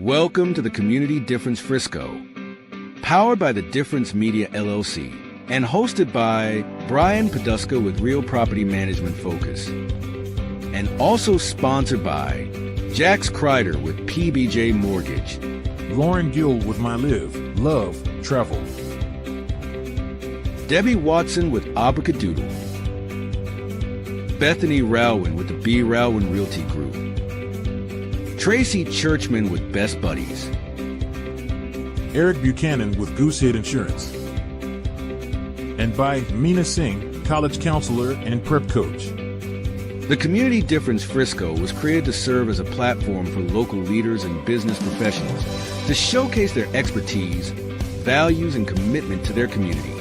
Welcome to the Community Difference Frisco, powered by the Difference Media LLC, and hosted by Brian Poduska with Real Property Management Focus, and also sponsored by Jax Kreider with PBJ Mortgage, Lauren Gill with My Live, Love, Travel, Debbie Watson with Abracadoodle, Bethany Rowan with the B. Rowan Realty Group, Tracy Churchman with Best Buddies, Eric Buchanan with Goosehead Insurance, and by Meena Singh, college counselor and prep coach. The Community Difference Frisco was created to serve as a platform for local leaders and business professionals to showcase their expertise, values, and commitment to their community.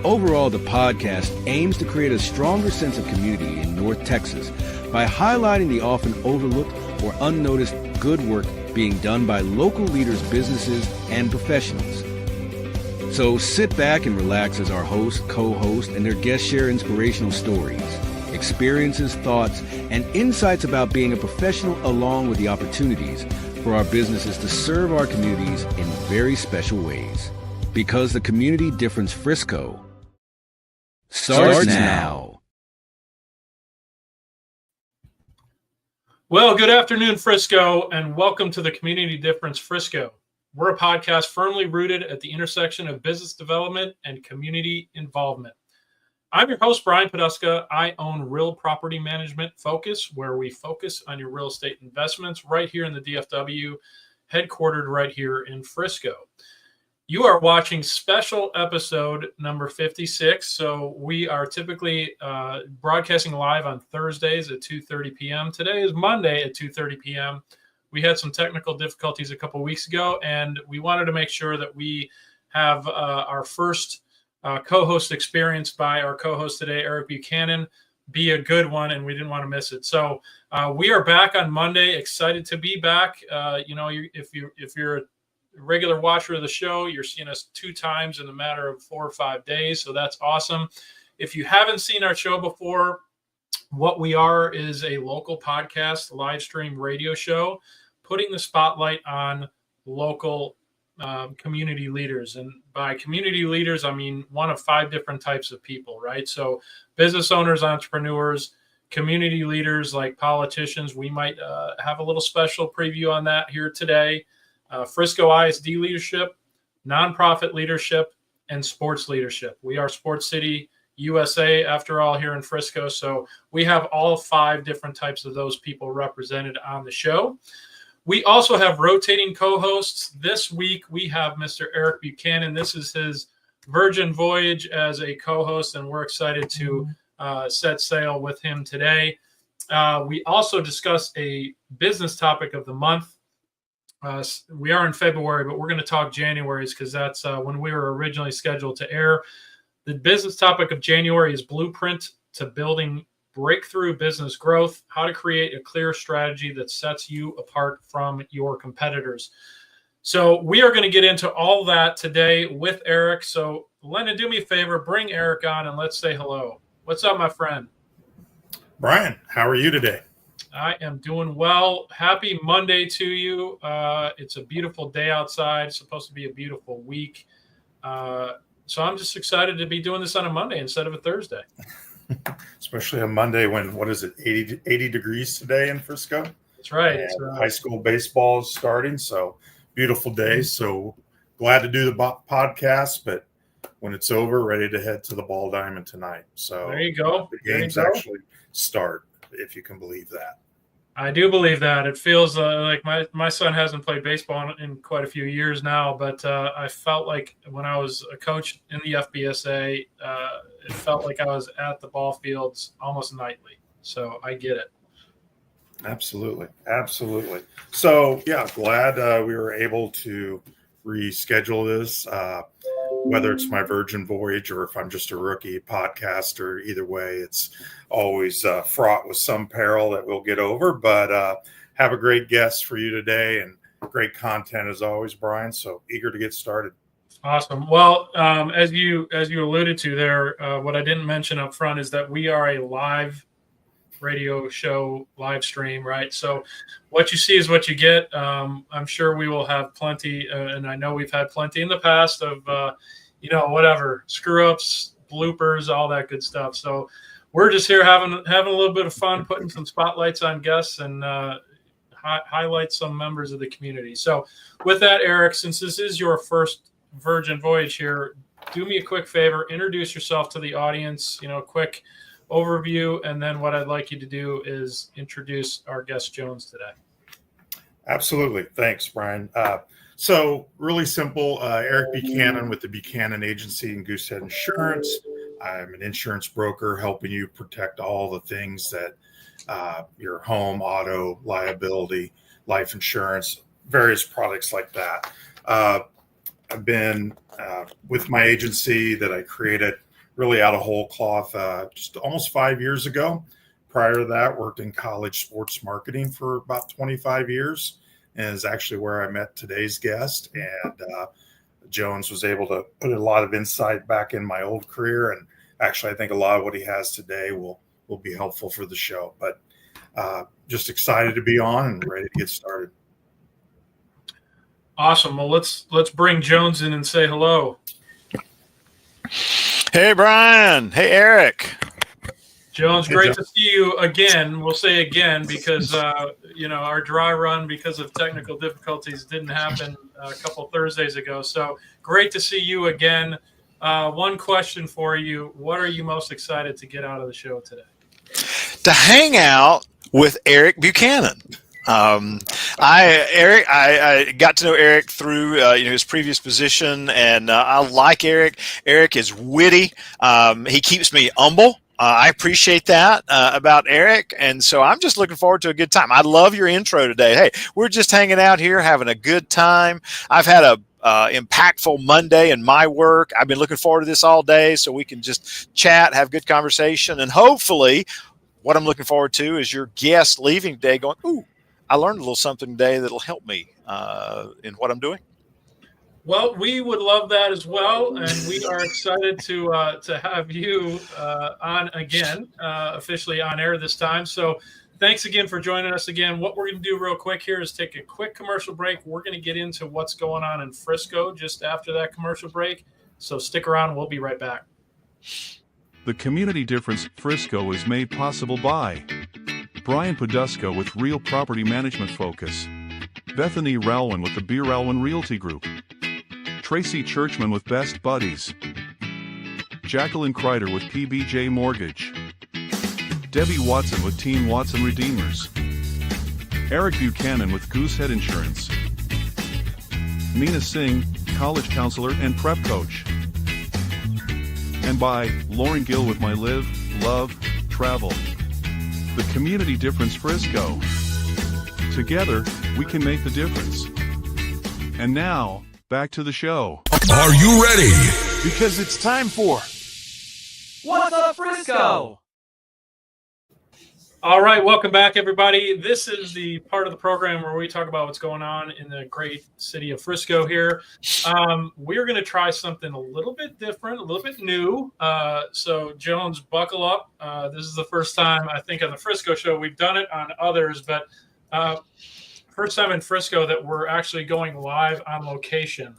Overall, the podcast aims to create a stronger sense of community in North Texas by highlighting the often overlooked or unnoticed good work being done by local leaders, businesses, and professionals. So sit back and relax as our host, co-host, and their guests share inspirational stories, experiences, thoughts, and insights about being a professional, along with the opportunities for our businesses to serve our communities in very special ways. Because the Community Difference Frisco starts now. Well, good afternoon, Frisco, and welcome to the Community Difference Frisco. We're a podcast firmly rooted at the intersection of business development and community involvement. I'm your host, Brian Poduska. I own Real Property Management Focus, where we focus on your real estate investments right here in the DFW, headquartered right here in Frisco. You are watching special episode number 56. So we are typically broadcasting live on Thursdays at 2:30 p.m. Today is Monday at 2:30 p.m. We had some technical difficulties a couple of weeks ago, and we wanted to make sure that we have our first co-host experience by our co-host today, Eric Buchanan, be a good one, and we didn't want to miss it. So we are back on Monday, excited to be back. If you're a regular watcher of the show, you're seeing us 2 times in a matter of 4 or 5 days. So that's awesome. If you haven't seen our show before, what we are is a local podcast, live stream radio show, putting the spotlight on local community leaders. And by community leaders, I mean one of 5 different types of people, right? So business owners, entrepreneurs, community leaders like politicians. We might have a little special preview on that here today. Frisco ISD leadership, nonprofit leadership, and sports leadership. We are Sports City USA, after all, here in Frisco. So we have all 5 different types of those people represented on the show. We also have rotating co-hosts. This week, we have Mr. Eric Buchanan. This is his virgin voyage as a co-host, and we're excited to set sail with him today. We also discuss a business topic of the month. We are in February, but we're going to talk January's because that's when we were originally scheduled to air. The business topic of January is Blueprint to Building Breakthrough Business Growth, how to create a clear strategy that sets you apart from your competitors. So we are going to get into all that today with Eric. So Lennon, do me a favor, bring Eric on and let's say hello. What's up, my friend? Brian, how are you today? I am doing well. Happy Monday to you. It's a beautiful day outside. It's supposed to be a beautiful week. So I'm just excited to be doing this on a Monday instead of a Thursday. Especially on Monday when, 80 degrees today in Frisco? That's right. High school baseball is starting, so beautiful day. So glad to do the podcast, but when it's over, ready to head to the Ball Diamond tonight. So there you go. The games actually start, if you can believe that. I do believe that. It feels like my son hasn't played baseball in quite a few years now, but I felt like when I was a coach in the FBSA, it felt like I was at the ball fields almost nightly. So I get it. Absolutely. So, yeah, glad we were able to reschedule this, whether it's my virgin voyage or if I'm just a rookie podcaster. Either way, it's always fraught with some peril that we'll get over, but have a great guest for you today and great content as always, Brian. So eager to get started. Awesome. Well, as you alluded to there, what I didn't mention up front is that we are a live radio show live stream, right? So what you see is what you get. I'm sure we will have plenty, and I know we've had plenty in the past of, whatever, screw ups, bloopers, all that good stuff. So we're just here having a little bit of fun, putting some spotlights on guests and highlight some members of the community. So with that, Eric, since this is your first Virgin Voyage here, do me a quick favor, introduce yourself to the audience, quick overview, and then what I'd like you to do is introduce our guest Jones today. Absolutely. Thanks, Brian. So really simple, Eric Buchanan with the Buchanan Agency and Goosehead Insurance. I'm an insurance broker helping you protect all the things that your home, auto, liability, life insurance, various products like that. I've been with my agency that I created really out of whole cloth just almost 5 years ago. Prior to that, worked in college sports marketing for about 25 years, and is actually where I met today's guest. And Jones was able to put a lot of insight back in my old career, and actually I think a lot of what he has today will be helpful for the show. But just excited to be on and ready to get started. Awesome. Well, let's bring Jones in and say hello. Hey, Brian. Hey, Eric. Jones, great to see you again. We'll say again because, our dry run because of technical difficulties didn't happen a couple Thursdays ago. So great to see you again. One question for you. What are you most excited to get out of the show today? To hang out with Eric Buchanan. I got to know Eric through his previous position, and I like Eric. Eric is witty. He keeps me humble. I appreciate that about Eric, and so I'm just looking forward to a good time. I love your intro today. Hey, we're just hanging out here having a good time. I've had a impactful Monday in my work. I've been looking forward to this all day so we can just chat, have good conversation, and hopefully what I'm looking forward to is your guest leaving today going, ooh, I learned a little something today that'll help me in what I'm doing. Well, we would love that as well, and we are excited to have you on again, officially on air this time. So thanks again for joining us again. What we're going to do real quick here is take a quick commercial break. We're going to get into what's going on in Frisco just after that commercial break. So stick around. We'll be right back. The Community Difference Frisco is made possible by Brian Poduska with Real Property Management Focus, Bethany Ralwin with the Beer Ralwin Realty Group, Tracy Churchman with Best Buddies, Jacqueline Kreider with PBJ Mortgage, Debbie Watson with Team Watson Redeemers, Eric Buchanan with Goosehead Insurance, Meena Singh, College Counselor and Prep Coach, and by Lauren Gill with My Live, Love, Travel. The Community Difference Frisco. Together, we can make the difference. And now, back to the show. Are you ready? Because it's time for What's Up Frisco? All right, welcome back, everybody. This is the part of the program where we talk about what's going on in the great city of Frisco here. We're going to try something a little bit different, a little bit new. So, Jones, buckle up. This is the first time, I think, on the Frisco show. We've done it on others, but first time in Frisco that we're actually going live on location.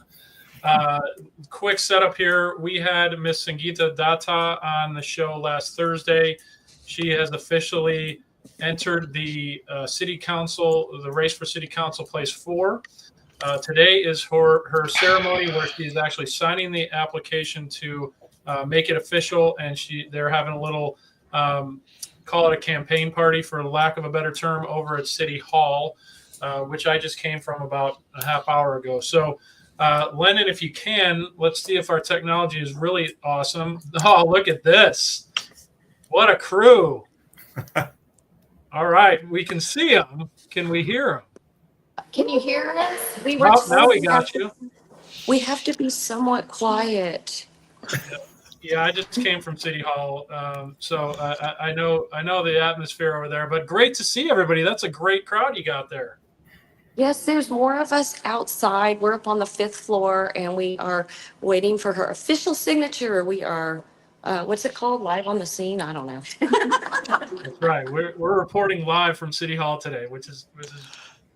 Quick setup here. We had Miss Sangeeta Datta on the show last Thursday. She has officially entered the city council, the race for city council place 4. Today is her ceremony where she is actually signing the application to make it official, and they're having a little call it a campaign party, for lack of a better term, over at City Hall, which I just came from about a half hour ago. So, Lennon, if you can, let's see if our technology is really awesome. Oh, look at this. What a crew. All right. We can see them. Can we hear them? Can you hear us? Now we got you. We have to be somewhat quiet. Yeah, I just came from City Hall. So I know the atmosphere over there, but great to see everybody. That's a great crowd you got there. Yes, there's more of us outside. We're up on the 5th floor and we are waiting for her official signature. We are what's it called? Live on the scene? I don't know. That's right. We're reporting live from City Hall today, which is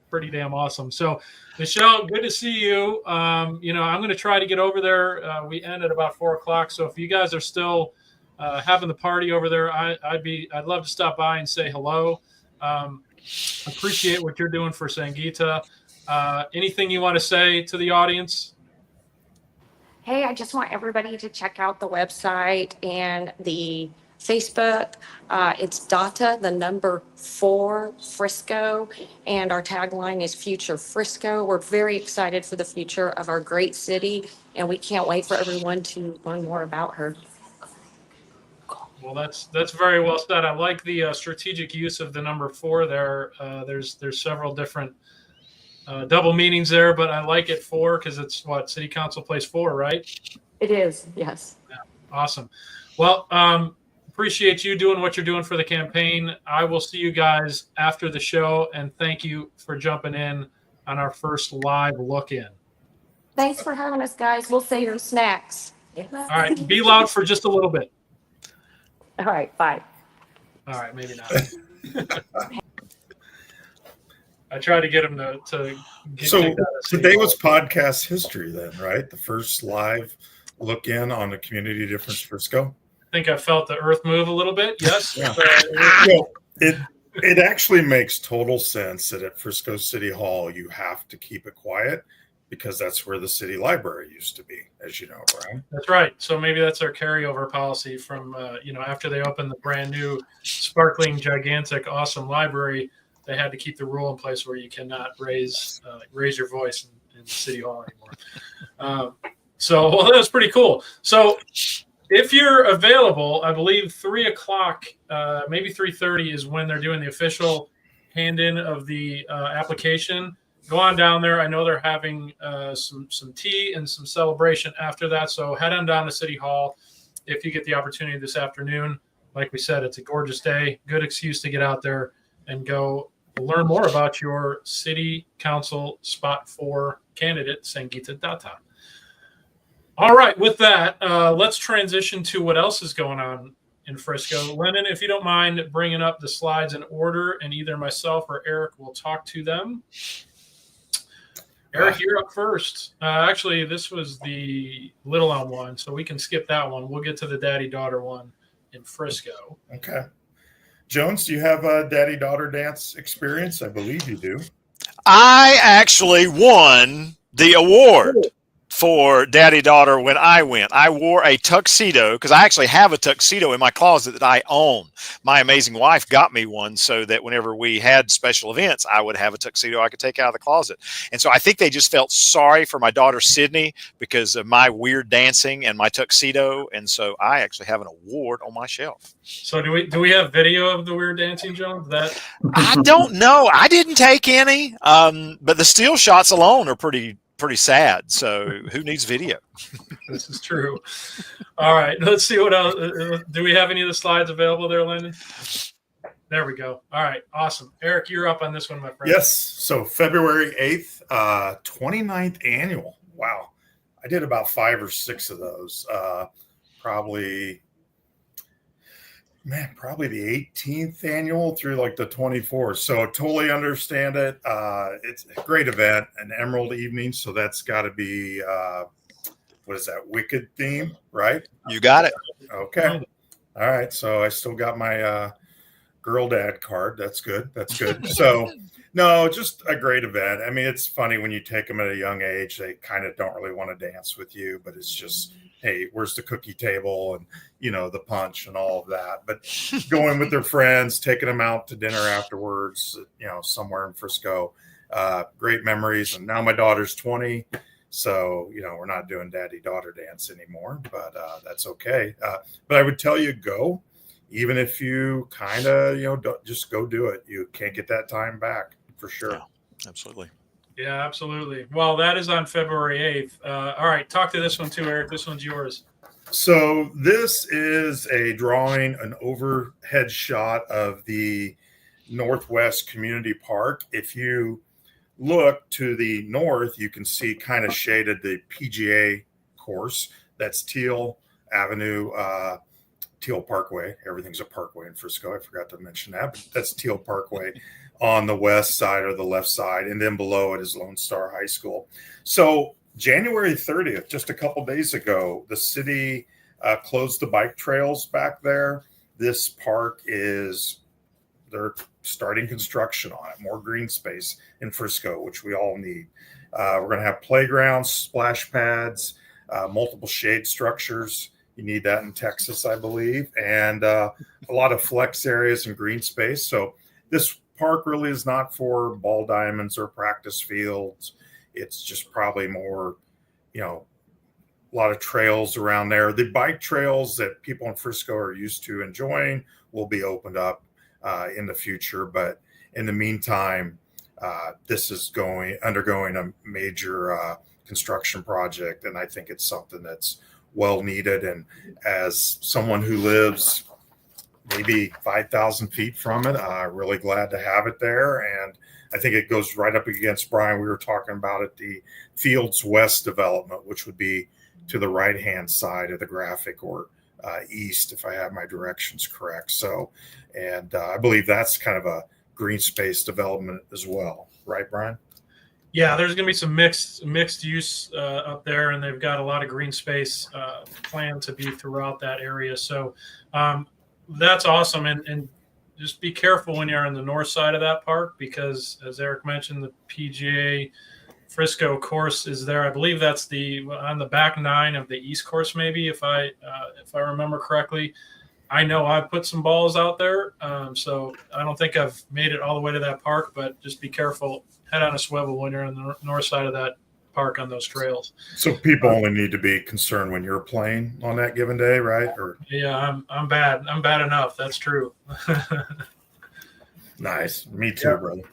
pretty damn awesome. So, Michelle, good to see you. I'm going to try to get over there. We end at about 4:00. So if you guys are still having the party over there, I'd love to stop by and say hello. Appreciate what you're doing for Sangeeta. Anything you want to say to the audience? Hey, I just want everybody to check out the website and the Facebook. It's Data, the number 4 Frisco, and our tagline is Future Frisco. We're very excited for the future of our great city, and we can't wait for everyone to learn more about her. Well, that's very well said. I like the strategic use of the number 4 there. There's several different double meanings there, but I like it 4 because it's what City Council Place 4, right? It is, yes. Yeah, awesome. Well, appreciate you doing what you're doing for the campaign. I will see you guys after the show, and thank you for jumping in on our first live look-in. Thanks for having us, guys. We'll say your snacks. All right, be loud for just a little bit. All right, bye. All right, maybe not. I tried to get him to get So kicked out of City today Hall. was podcast history then, right? The first live look in on the Community Difference Frisco. I think I felt the earth move a little bit. Yes. Yeah. Well, it actually makes total sense that at Frisco City Hall you have to keep it quiet because that's where the city library used to be, as you know, Brian. That's right. So maybe that's our carryover policy from after they opened the brand new, sparkling, gigantic, awesome library. They had to keep the rule in place where you cannot raise your voice in City Hall anymore. So that was pretty cool. So if you're available, I believe 3:00, maybe 3:30 is when they're doing the official hand-in of the application. Go on down there. I know they're having some tea and some celebration after that. So head on down to City Hall if you get the opportunity this afternoon. Like we said, it's a gorgeous day. Good excuse to get out there and go learn more about your city council spot 4 candidate, Sangeeta Datta. All right, with that, let's transition to what else is going on in Frisco. Lennon, if you don't mind bringing up the slides in order, and either myself or Eric will talk to them. Eric, you're up first. Actually, this was the Little Elm one, so we can skip that one. We'll get to the daddy-daughter one in Frisco. Okay. Jones, do you have a daddy-daughter dance experience? I believe you do. I actually won the award for daddy daughter when I went. I wore a tuxedo because I actually have a tuxedo in my closet that I own. My amazing wife got me one so that whenever we had special events, I would have a tuxedo I could take out of the closet. And so I think they just felt sorry for my daughter Sydney because of my weird dancing and my tuxedo. And so I actually have an award on my shelf. So do we have video of the weird dancing, John? I don't know. I didn't take any, but the still shots alone are pretty sad. So who needs video? This is true. All right, let's see what else. Do we have any of the slides available there, Lyndon? There we go. All right, awesome. Eric, you're up on this one, my friend. Yes. So February 8th, 29th annual. Wow. I did about 5 or 6 of those. Probably the 18th annual through like the 24th. So totally understand it. It's a great event, an Emerald evening. So that's got to be, what is that, Wicked theme, right? You got it. Okay. All right. So I still got my girl dad card. That's good. So no, just a great event. I mean, it's funny when you take them at a young age, they kind of don't really want to dance with you, but it's just, hey, where's the cookie table and, the punch and all of that. But going with their friends, taking them out to dinner afterwards, somewhere in Frisco, great memories. And now my daughter's 20. So, we're not doing daddy-daughter dance anymore, but that's okay. But I would tell you, go, even if you kind of, just go do it. You can't get that time back for sure. Yeah, absolutely. Yeah, absolutely. Well, that is on February 8th. All right, talk to this one too, Eric. This one's yours. So this is a drawing, an overhead shot of the Northwest Community Park. If you look to the north, you can see kind of shaded the PGA course. That's Teal Avenue Teal Parkway. Everything's a parkway in Frisco. I forgot to mention that, but that's Teal Parkway on the west side or the left side. And then below it is Lone Star High School. So January 30th, just a couple days ago, the city closed the bike trails back there. This park they're starting construction on it, more green space in Frisco, which we all need. We're going to have playgrounds, splash pads, multiple shade structures. You need that in Texas, I believe, and a lot of flex areas and green space. So this park really is not for ball diamonds or practice fields. It's just probably more, a lot of trails around there. The bike trails that people in Frisco are used to enjoying will be opened up in the future. But in the meantime, this is undergoing a major construction project, and I think it's something that's well needed. And as someone who lives maybe 5,000 feet from it, really glad to have it there. And I think it goes right up against, Brian, we were talking about it, the Fields West development, which would be to the right-hand side of the graphic, or east, if I have my directions correct. So, and I believe that's kind of a green space development as well. Right, Brian? Yeah, there's going to be some mixed use up there, and they've got a lot of green space planned to be throughout that area. So that's awesome. And just be careful when you're on the north side of that park, because as Eric mentioned, the PGA Frisco course is there. I believe that's on the back 9 of the East course, maybe, if I remember correctly. I know I've put some balls out there, so I don't think I've made it all the way to that park, but just be careful. Head on a swivel when you're on the north side of that park on those trails. So people only need to be concerned when you're playing on that given day, right? Or yeah, I'm bad. I'm bad enough. That's true. Nice. Me too, brother.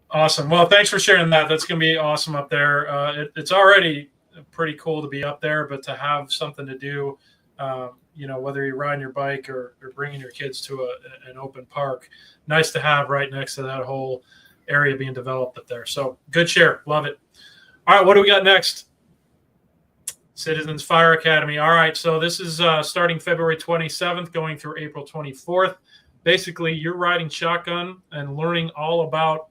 Awesome. Well, thanks for sharing that. That's going to be awesome up there. It's already pretty cool to be up there, but to have something to do, whether you're riding your bike or bringing your kids to an open park, nice to have right next to that whole area being developed up there. So good share. Love it. All right. What do we got next? Citizens Fire Academy. All right. So this is starting February 27th, going through April 24th. Basically, you're riding shotgun and learning all about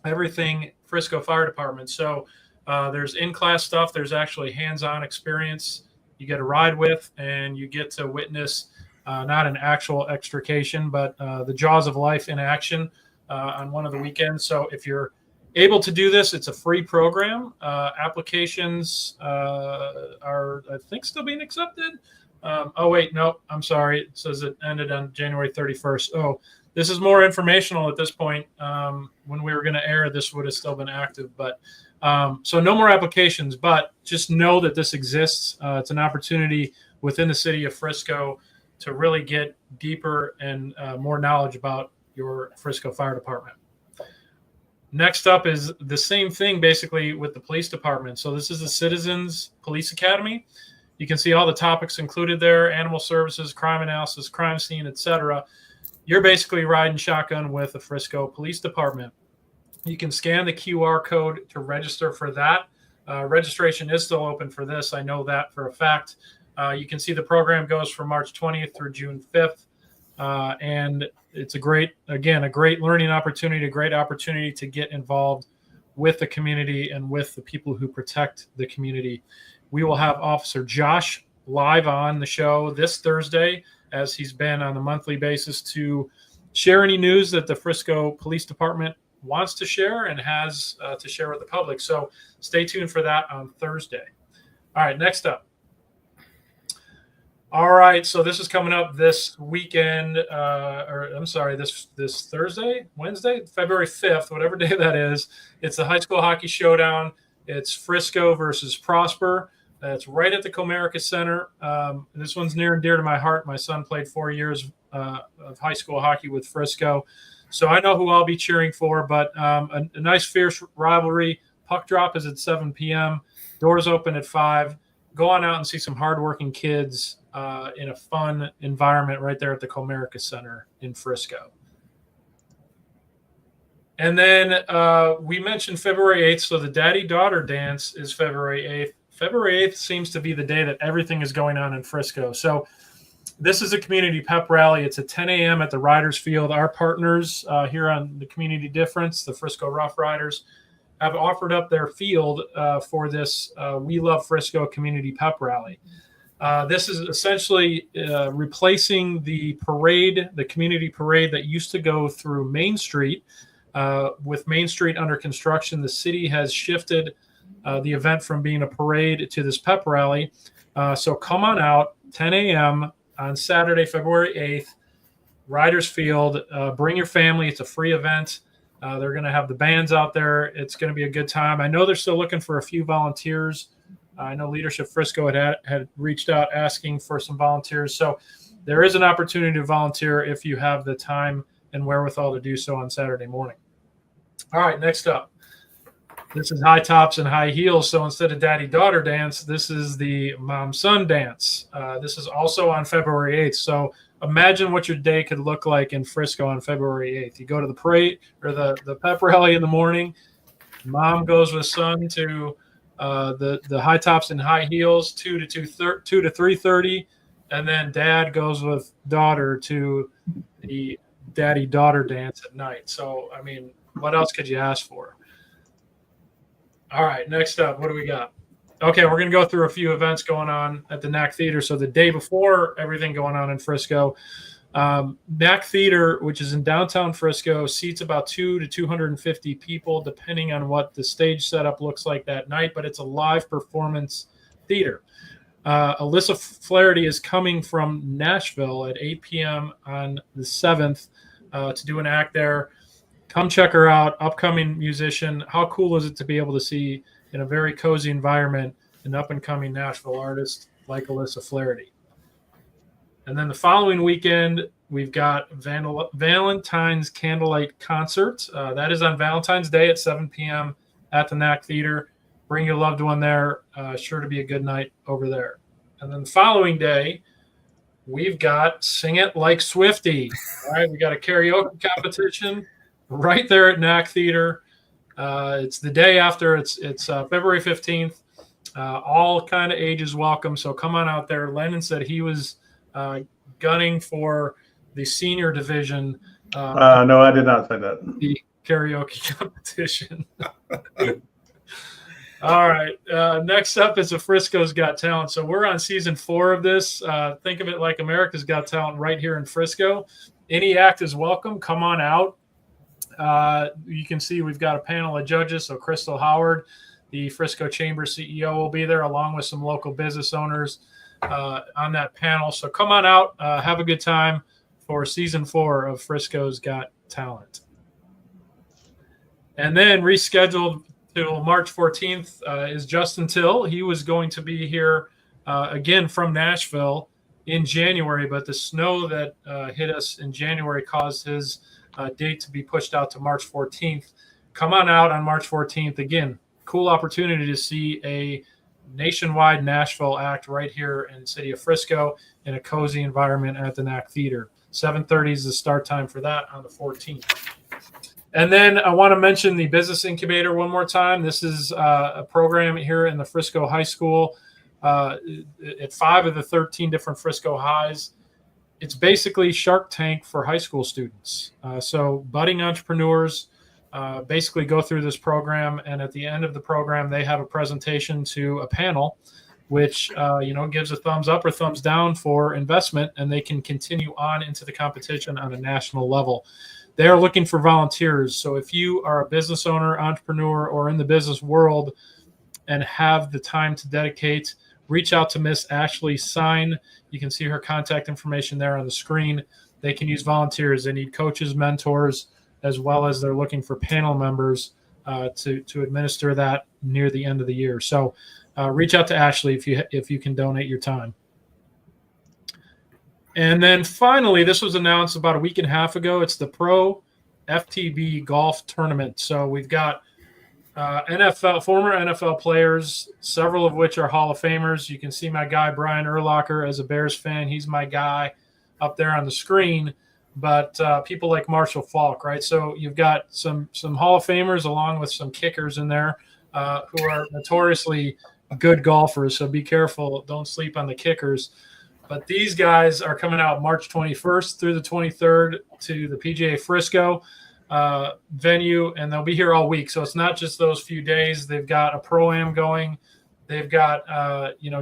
everything Frisco Fire Department. So there's in-class stuff. There's actually hands-on experience you get to ride with, and you get to witness not an actual extrication, but the jaws of life in action on one of the weekends. So if you're able to do this, it's a free program. Applications are, I think, still being accepted. No, I'm sorry. It says it ended on January 31st. Oh, this is more informational at this point. When we were going to air, this would have still been active, but so no more applications, but just know that this exists. It's an opportunity within the city of Frisco to really get deeper and more knowledge about your Frisco Fire Department. Next up is the same thing basically with the police department. So this is the Citizens Police Academy. You can see all the topics included there: animal services, crime analysis, crime scene, etc. You're basically riding shotgun with the Frisco Police Department. You can scan the QR code to register for that. Registration is still open for this. I know that for a fact. You can see the program goes from March 20th through June 5th. And it's a great learning opportunity, a great opportunity to get involved with the community and with the people who protect the community. We will have Officer Josh live on the show this Thursday, as he's been on a monthly basis, to share any news that the Frisco Police Department wants to share and has to share with the public. So stay tuned for that on Thursday. All right, next up. All right, so this is coming up this weekend, this Thursday, Wednesday, February 5th, whatever day that is. It's the High School Hockey Showdown. It's Frisco versus Prosper. It's right at the Comerica Center. This one's near and dear to my heart. My son played 4 years of high school hockey with Frisco, so I know who I'll be cheering for. But a nice, fierce rivalry. Puck drop is at 7 p.m. Doors open at 5. Go on out and see some hardworking kids in a fun environment right there at the Comerica Center in Frisco. And then we mentioned February 8th, so the Daddy-Daughter Dance is February 8th. February 8th seems to be the day that everything is going on in Frisco. So This is a community pep rally. It's at 10 a.m. at the Riders Field. Our partners here on the Community Difference, the Frisco Rough Riders, have offered up their field for this We Love Frisco community pep rally. This is essentially replacing the parade, the community parade that used to go through Main Street. With Main Street under construction, the city has shifted the event from being a parade to this pep rally. So come on out, 10 a.m. on Saturday, February 8th, Riders Field. Bring your family. It's a free event. They're going to have the bands out there. It's going to be a good time. I know they're still looking for a few volunteers. I know Leadership Frisco had reached out asking for some volunteers. So there is an opportunity to volunteer if you have the time and wherewithal to do so on Saturday morning. All right, next up. This is high tops and high heels. So instead of daddy-daughter dance, this is the mom-son dance. This is also on February 8th. So imagine what your day could look like in Frisco on February 8th. You go to the parade or the pep rally in the morning. Mom goes with son to the high tops and high heels, 2 to 3:30, and then dad goes with daughter to the daddy-daughter dance at night. So, I mean, what else could you ask for? All right, next up, what do we got? Okay, we're going to go through a few events going on at the NAC Theater. So the day before everything going on in Frisco, NAC Theater, which is in downtown Frisco, seats about 200 to 250 people, depending on what the stage setup looks like that night, but it's a live performance theater. Alyssa Flaherty is coming from Nashville at 8 p.m. on the 7th to do an act there. Come check her out, upcoming musician. How cool is it to be able to see in a very cozy environment an up-and-coming Nashville artist like Alyssa Flaherty? And then the following weekend, we've got Valentine's Candlelight Concert. That is on Valentine's Day at 7 p.m. at the NAC Theater. Bring your loved one there. Sure to be a good night over there. And then the following day, we've got Sing It Like Swifty. All right, we got a karaoke competition right there at NAC Theater. It's the day after. It's February 15th. All kind of ages welcome. So come on out there. Lennon said he was gunning for the senior division. No, I did not say that. The karaoke competition. All right. Next up is the Frisco's Got Talent. So we're on season 4 of this. Think of it like America's Got Talent right here in Frisco. Any act is welcome. Come on out. You can see we've got a panel of judges. So Crystal Howard, the Frisco Chamber CEO, will be there along with some local business owners on that panel. So come on out, have a good time for season 4 of Frisco's Got Talent. And then rescheduled till March 14th is Justin Till. He was going to be here again from Nashville in January, but the snow that hit us in January caused his date to be pushed out to March 14th. Come on out on March 14th. Again, cool opportunity to see a nationwide Nashville act right here in the city of Frisco in a cozy environment at the NAC Theater. 7:30 is the start time for that on the 14th. And then I want to mention the Business Incubator one more time. This is a program here in the Frisco High School at 5 of the 13 different Frisco highs. It's basically Shark Tank for high school students. So budding entrepreneurs basically go through this program, and at the end of the program, they have a presentation to a panel, which gives a thumbs up or thumbs down for investment, and they can continue on into the competition on a national level. They are looking for volunteers. So if you are a business owner, entrepreneur, or in the business world and have the time to dedicate, reach out to Miss Ashley Sign. You can see her contact information there on the screen. They can use volunteers. They need coaches, mentors, as well as they're looking for panel members to administer that near the end of the year. So reach out to Ashley if you can donate your time. And then finally, this was announced about a week and a half ago. It's the Pro FTB Golf Tournament. So we've got former NFL players, several of which are Hall of Famers. You can see my guy Brian Urlacher as a Bears fan. He's my guy up there on the screen. But people like Marshall Faulk, right? So you've got some Hall of Famers along with some kickers in there who are notoriously good golfers. So be careful. Don't sleep on the kickers. But these guys are coming out March 21st through the 23rd to the PGA Frisco venue, and they'll be here all week. So it's not just those few days. They've got a pro-am going. They've got,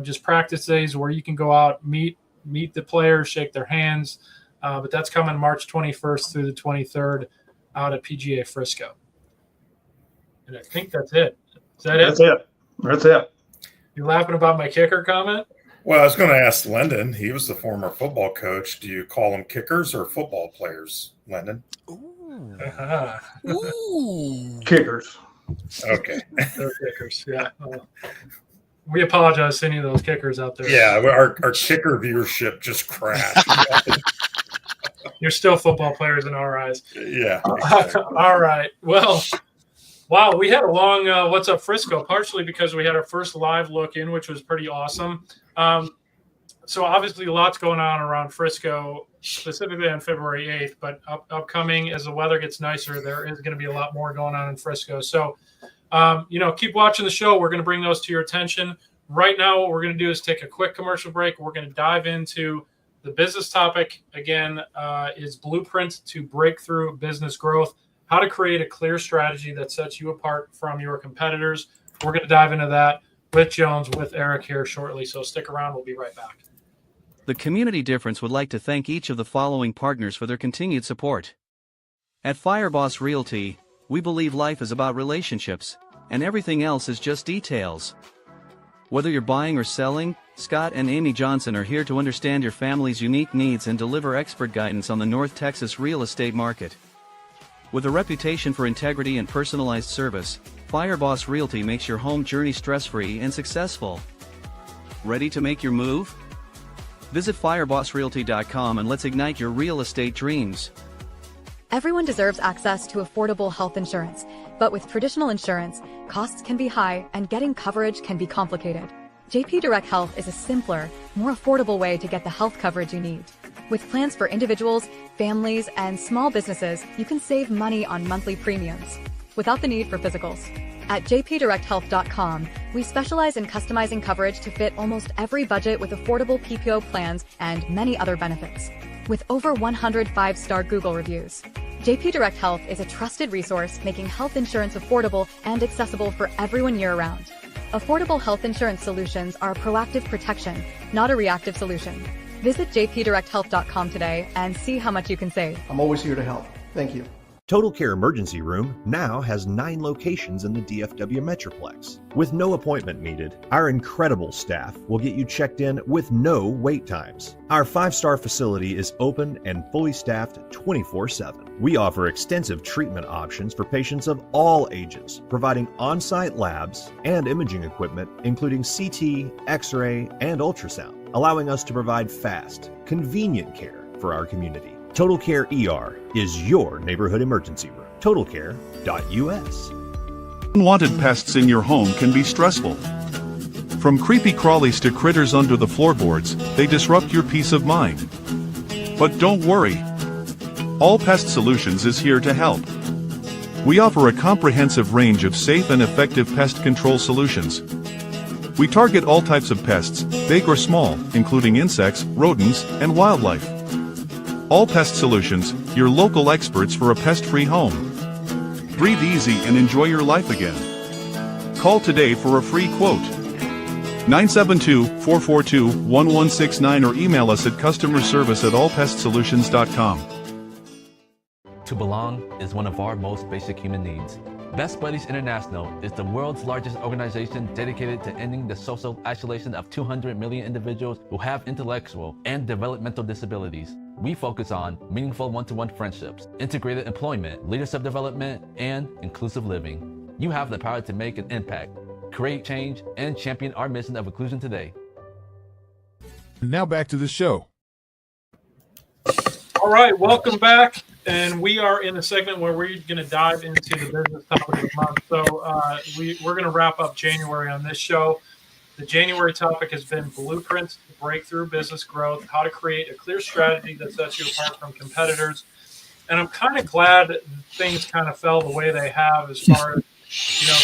just practice days where you can go out, meet the players, shake their hands. But that's coming March 21st through the 23rd out at PGA Frisco. And I think that's it. Is that it? That's it. You laughing about my kicker comment? Well, I was going to ask Lyndon. He was the former football coach. Do you call them kickers or football players, Lyndon? Ooh. Kickers. Okay. They're kickers, yeah. We apologize to any of those kickers out there. Yeah, our kicker viewership just crashed. You're still football players in our eyes. Yeah. Exactly. All right. Well, wow, we had a long What's Up Frisco, partially because we had our first live look in, which was pretty awesome. So obviously lots going on around Frisco, specifically on February 8th, but upcoming as the weather gets nicer, there is going to be a lot more going on in Frisco. So, keep watching the show. We're going to bring those to your attention. Right now, what we're going to do is take a quick commercial break. We're going to dive into the business topic. Again, is Blueprint to Breakthrough Business Growth, how to create a clear strategy that sets you apart from your competitors. We're going to dive into that with Jones, with Eric here shortly. So stick around. We'll be right back. The Community Difference would like to thank each of the following partners for their continued support. At Fireboss Realty, we believe life is about relationships, and everything else is just details. Whether you're buying or selling, Scott and Amy Johnson are here to understand your family's unique needs and deliver expert guidance on the North Texas real estate market. With a reputation for integrity and personalized service, Fireboss Realty makes your home journey stress-free and successful. Ready to make your move? Visit firebossrealty.com and let's ignite your real estate dreams. Everyone deserves access to affordable health insurance, but with traditional insurance, costs can be high and getting coverage can be complicated. JP Direct Health is a simpler, more affordable way to get the health coverage you need. With plans for individuals, families, and small businesses, you can save money on monthly premiums without the need for physicals. At jpdirecthealth.com, we specialize in customizing coverage to fit almost every budget with affordable PPO plans and many other benefits. With over 100 5-star Google reviews, JP Direct Health is a trusted resource making health insurance affordable and accessible for everyone year-round. Affordable health insurance solutions are a proactive protection, not a reactive solution. Visit jpdirecthealth.com today and see how much you can save. I'm always here to help. Thank you. Total Care Emergency Room now has 9 locations in the DFW Metroplex. With no appointment needed, our incredible staff will get you checked in with no wait times. Our 5-star facility is open and fully staffed 24/7. We offer extensive treatment options for patients of all ages, providing on-site labs and imaging equipment, including CT, X-ray, and ultrasound, allowing us to provide fast, convenient care for our community. Total Care ER is your neighborhood emergency room. TotalCare.us. Unwanted pests in your home can be stressful. From creepy crawlies to critters under the floorboards, they disrupt your peace of mind. But don't worry. All Pest Solutions is here to help. We offer a comprehensive range of safe and effective pest control solutions. We target all types of pests, big or small, including insects, rodents, and wildlife. All Pest Solutions, your local experts for a pest-free home. Breathe easy and enjoy your life again. Call today for a free quote. 972-442-1169 or email us at customerservice@allpestsolutions.com. To belong is one of our most basic human needs. Best Buddies International is the world's largest organization dedicated to ending the social isolation of 200 million individuals who have intellectual and developmental disabilities. We focus on meaningful one-to-one friendships, integrated employment, leadership development, and inclusive living. You have the power to make an impact, create change, and champion our mission of inclusion today. Now back to the show. All right, welcome back. And we are in the segment where we're going to dive into the business topic of the month. So we're going to wrap up January on this show. The January topic has been Blueprints to Breakthrough Business Growth, how to create a clear strategy that sets you apart from competitors. And I'm kind of glad that things kind of fell the way they have as far as,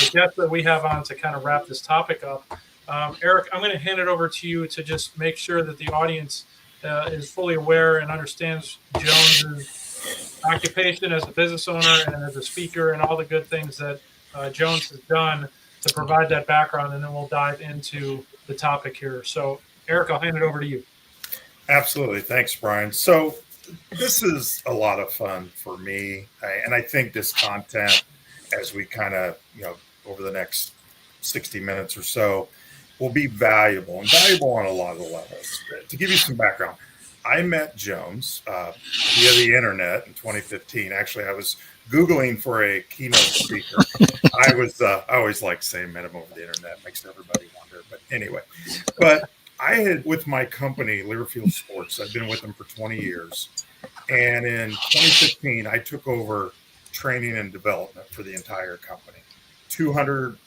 the guests that we have on to kind of wrap this topic up. Eric, I'm going to hand it over to you to just make sure that the audience is fully aware and understands Jones's occupation as a business owner and as a speaker and all the good things that Jones has done to provide that background, and then we'll dive into the topic here. So, Eric, I'll hand it over to you. Absolutely. Thanks, Brian. So this is a lot of fun for me. And I think this content, as we kind of, over the next 60 minutes or so, will be valuable and valuable on a lot of levels. To give you some background, I met Jones via the internet in 2015. Actually, I was Googling for a keynote speaker. I always like saying met him over the internet. Makes everybody wonder. But anyway, I had, with my company, Learfield Sports, I've been with them for 20 years. And in 2015, I took over training and development for the entire company. 200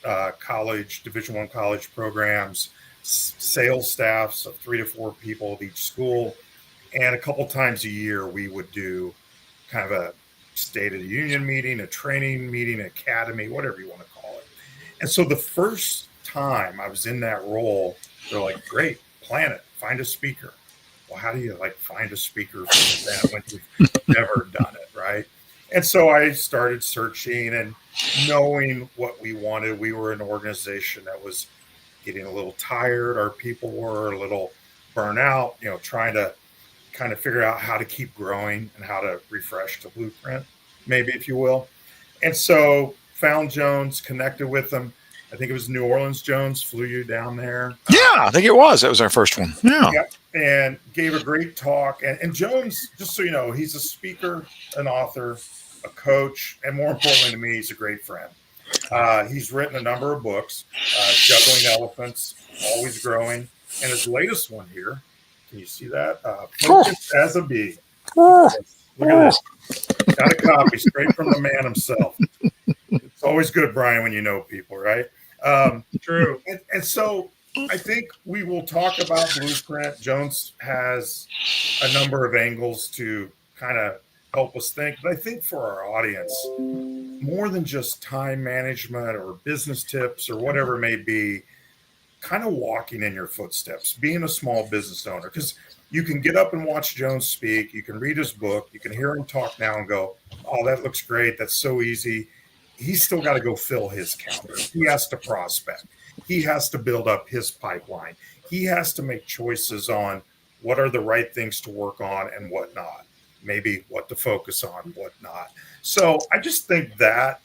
Division I college programs, sales staffs of 3 to 4 people at each school. And a couple times a year, we would do kind of a State of the Union meeting, a training meeting, academy, whatever you want to call it. And so the first time I was in that role, they're like, great, plan it, find a speaker. Well, how do you find a speaker for that when you've never done it, right? And so I started searching and knowing what we wanted. We were an organization that was getting a little tired. Our people were a little burnt out, trying to kind of figure out how to keep growing and how to refresh the blueprint, maybe, if you will. And so found Jones, connected with him. I think it was New Orleans. Jones flew you down there. Yeah, I think it was. That was our first one. Yeah. And gave a great talk. And Jones, just so you know, he's a speaker, an author, a coach, and more importantly to me, he's a great friend. He's written a number of books, Juggling Elephants, Always Growing, and his latest one here. Can you see that? Focused as a Bee. Look at this. Got a copy straight from the man himself. It's always good, Brian, when you know people, right? True. And so I think we will talk about Blueprint. Jones has a number of angles to kind of help us think. But I think for our audience, more than just time management or business tips or whatever it may be, kind of walking in your footsteps, being a small business owner, because you can get up and watch Jones speak. You can read his book. You can hear him talk now and go, oh, that looks great. That's so easy. He's still got to go fill his calendar. He has to prospect. He has to build up his pipeline. He has to make choices on what are the right things to work on and what not. Maybe what to focus on, what not. So I just think that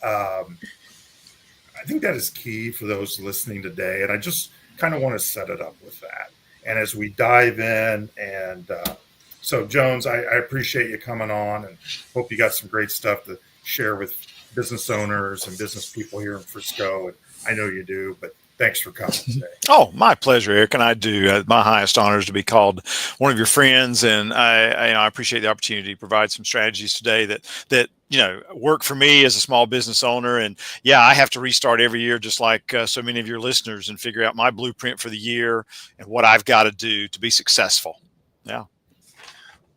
is key for those listening today. And I just kind of want to set it up with that. And as we dive in, and so Jones, I appreciate you coming on and hope you got some great stuff to share with business owners and business people here in Frisco. And I know you do, but thanks for coming today. Oh, my pleasure, Eric. And I do. My highest honor is to be called one of your friends. And I appreciate the opportunity to provide some strategies today that work for me as a small business owner. And yeah, I have to restart every year, just like so many of your listeners, and figure out my blueprint for the year and what I've got to do to be successful. Yeah.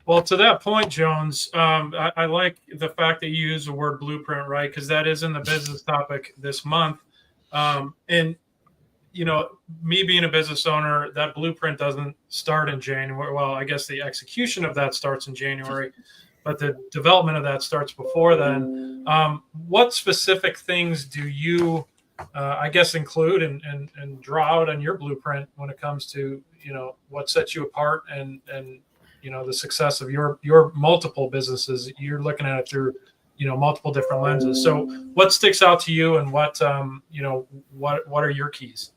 Well, to that point, Jones, I like the fact that you use the word blueprint, right? Because that is in the business topic this month. And me being a business owner, that blueprint doesn't start in January. Well, I guess the execution of that starts in January, but the development of that starts before then. What specific things do you, include and draw out on your blueprint when it comes to, what sets you apart and the success of your multiple businesses? You're looking at it through, multiple different lenses. So what sticks out to you, and what are your keys?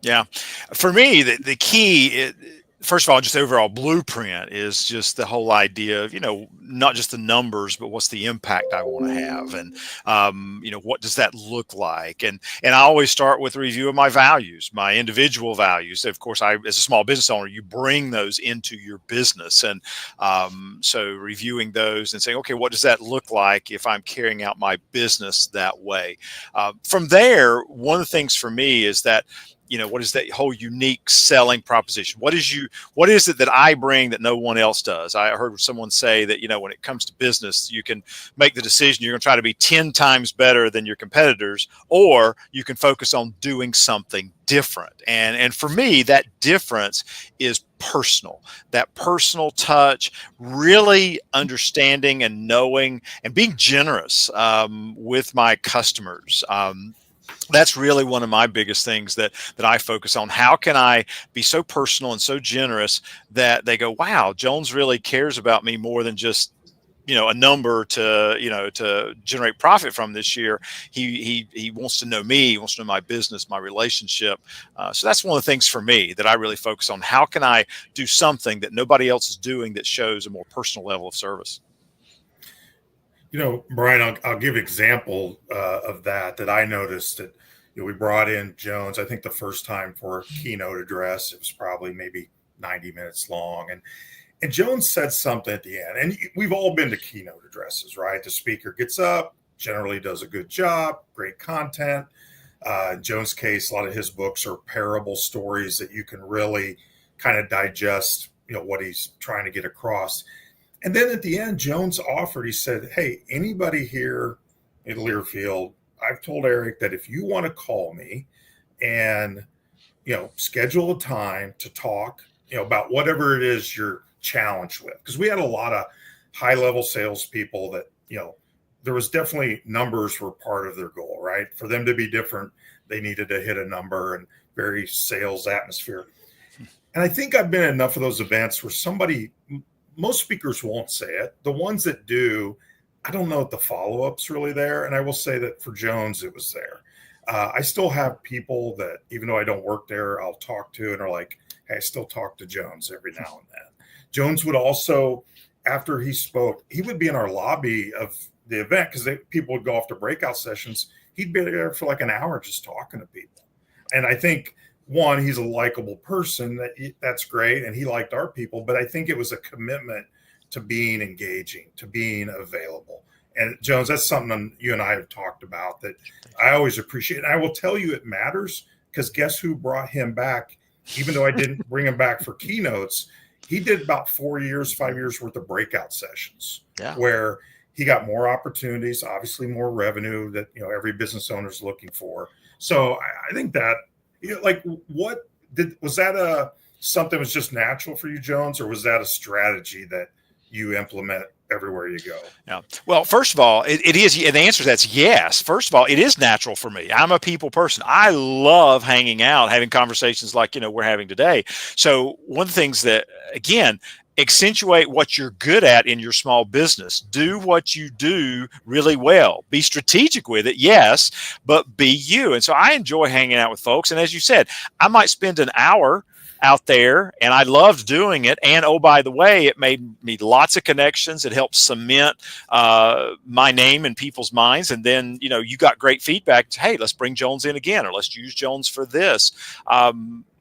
Yeah. For me, the key, first of all, just overall blueprint is just the whole idea of, not just the numbers, but what's the impact I want to have. And, what does that look like? And I always start with a review of my values, my individual values. Of course, as a small business owner, you bring those into your business. And so reviewing those and saying, okay, what does that look like if I'm carrying out my business that way? From there, one of the things for me is that what is that whole unique selling proposition? What is it that I bring that no one else does? I heard someone say that, when it comes to business, you can make the decision you're going to try to be 10 times better than your competitors, or you can focus on doing something different. And for me, that difference is personal, that personal touch, really understanding and knowing and being generous with my customers. That's really one of my biggest things that I focus on. How can I be so personal and so generous that they go, wow, Jones really cares about me more than just, a number to generate profit from this year. He wants to know me. He wants to know my business, my relationship. So that's one of the things for me that I really focus on. How can I do something that nobody else is doing that shows a more personal level of service? Brian, I'll give an example of that I noticed that, we brought in Jones, I think the first time for a keynote address. It was probably maybe 90 minutes long. And Jones said something at the end. And we've all been to keynote addresses, right? The speaker gets up, generally does a good job, great content. In Jones' case, a lot of his books are parable stories that you can really kind of digest, what he's trying to get across. And then at the end, Jones offered, he said, hey, anybody here in Learfield, I've told Eric that if you want to call me and, schedule a time to talk, about whatever it is you're challenged with, because we had a lot of high level salespeople that, there was definitely numbers were part of their goal, right? For them to be different, they needed to hit a number and very sales atmosphere. And I think I've been at enough of those events where most speakers won't say it. The ones that do, I don't know if the follow-up's really there. And I will say that for Jones, it was there. I still have people that, even though I don't work there, I'll talk to and are like, hey, I still talk to Jones every now and then. Jones would also, after he spoke, he would be in our lobby of the event because people would go off to breakout sessions. He'd be there for like an hour just talking to people. And I think, one, he's a likable person. That's great. And he liked our people. But I think it was a commitment to being engaging, to being available. And Jones, that's something you and I have talked about that I always appreciate. And I will tell you it matters because guess who brought him back? Even though I didn't bring him back for keynotes, he did about 5 years worth of breakout sessions where he got more opportunities, obviously more revenue that, every business owner is looking for. So I think that, was that something was just natural for you, Jones, or was that a strategy that you implement everywhere you go? Yeah. Well, first of all, it is, and the answer to that's yes. First of all, it is natural for me. I'm a people person. I love hanging out, having conversations like, we're having today. So one of the things that, again, accentuate what you're good at in your small business. Do what you do really well. Be strategic with it, yes, but be you. And so I enjoy hanging out with folks. And as you said, I might spend an hour out there and I loved doing it. And oh, by the way, it made me lots of connections. It helped cement my name in people's minds. And then, you got great feedback. Hey, let's bring Jones in again, or let's use Jones for this.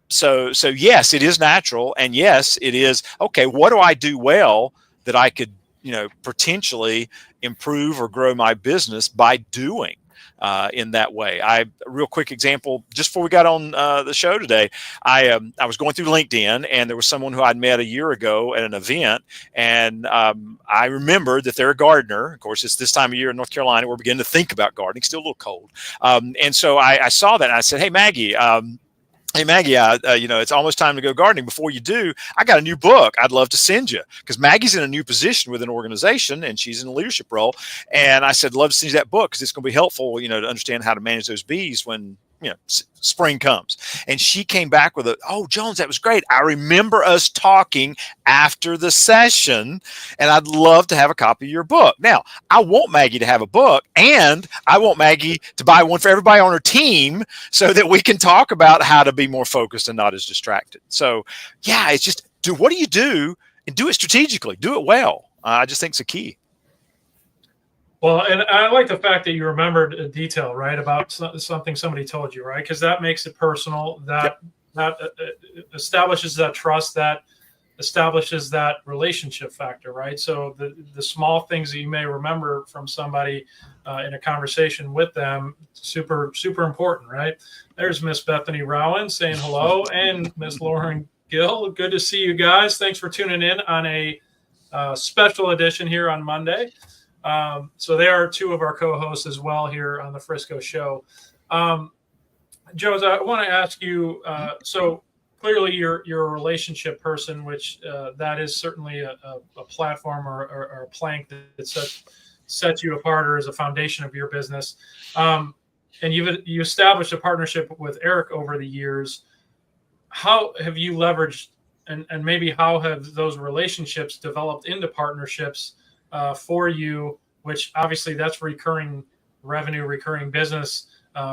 So yes, it is natural. And yes, it is, okay, what do I do well that I could, potentially improve or grow my business by doing in that way? A real quick example, just before we got on the show today, I was going through LinkedIn and there was someone who I'd met a year ago at an event. And I remembered that they're a gardener. Of course, it's this time of year in North Carolina. We're beginning to think about gardening, still a little cold. And so I saw that and I said, hey, Maggie, it's almost time to go gardening. Before you do, I got a new book I'd love to send you, because Maggie's in a new position with an organization and she's in a leadership role. And I said, love to send you that book because it's going to be helpful, to understand how to manage those bees when, spring comes. And she came back with oh, Jones, that was great. I remember us talking after the session and I'd love to have a copy of your book. Now, I want Maggie to have a book and I want Maggie to buy one for everybody on her team so that we can talk about how to be more focused and not as distracted. So yeah, it's just what do you do and do it strategically, do it well. I just think it's a key. Well, and I like the fact that you remembered a detail, right, about something somebody told you, right? Because that makes it personal. That establishes that trust that establishes that relationship factor, right? So the small things that you may remember from somebody in a conversation with them, super important, right? There's Miss Bethany Rowan saying hello, and Miss Lauren Gill. Good to see you guys. Thanks for tuning in on a special edition here on Monday. So they are two of our co-hosts as well here on the Frisco Show. Joe, I want to ask you, so clearly you're a relationship person, which that is certainly a platform or a plank that sets you apart or is a foundation of your business. And you established a partnership with Eric over the years. How have you leveraged and maybe how have those relationships developed into partnerships for you, which obviously that's recurring revenue, recurring business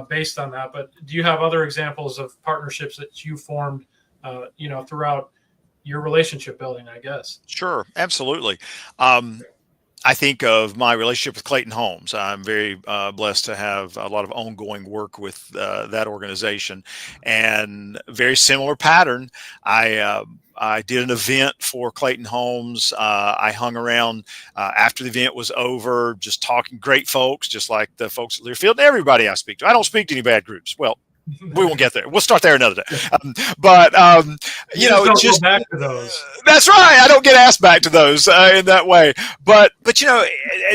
based on that. But do you have other examples of partnerships that you formed, throughout your relationship building, I guess? Sure, absolutely. I think of my relationship with Clayton Homes. I'm very blessed to have a lot of ongoing work with that organization, and very similar pattern. I did an event for Clayton Homes. I hung around after the event was over, just talking, great folks, just like the folks at Learfield and everybody I speak to. I don't speak to any bad groups. Well, we won't get there. We'll start there another day. But don't go back to those. That's right. I don't get asked back to those in that way. But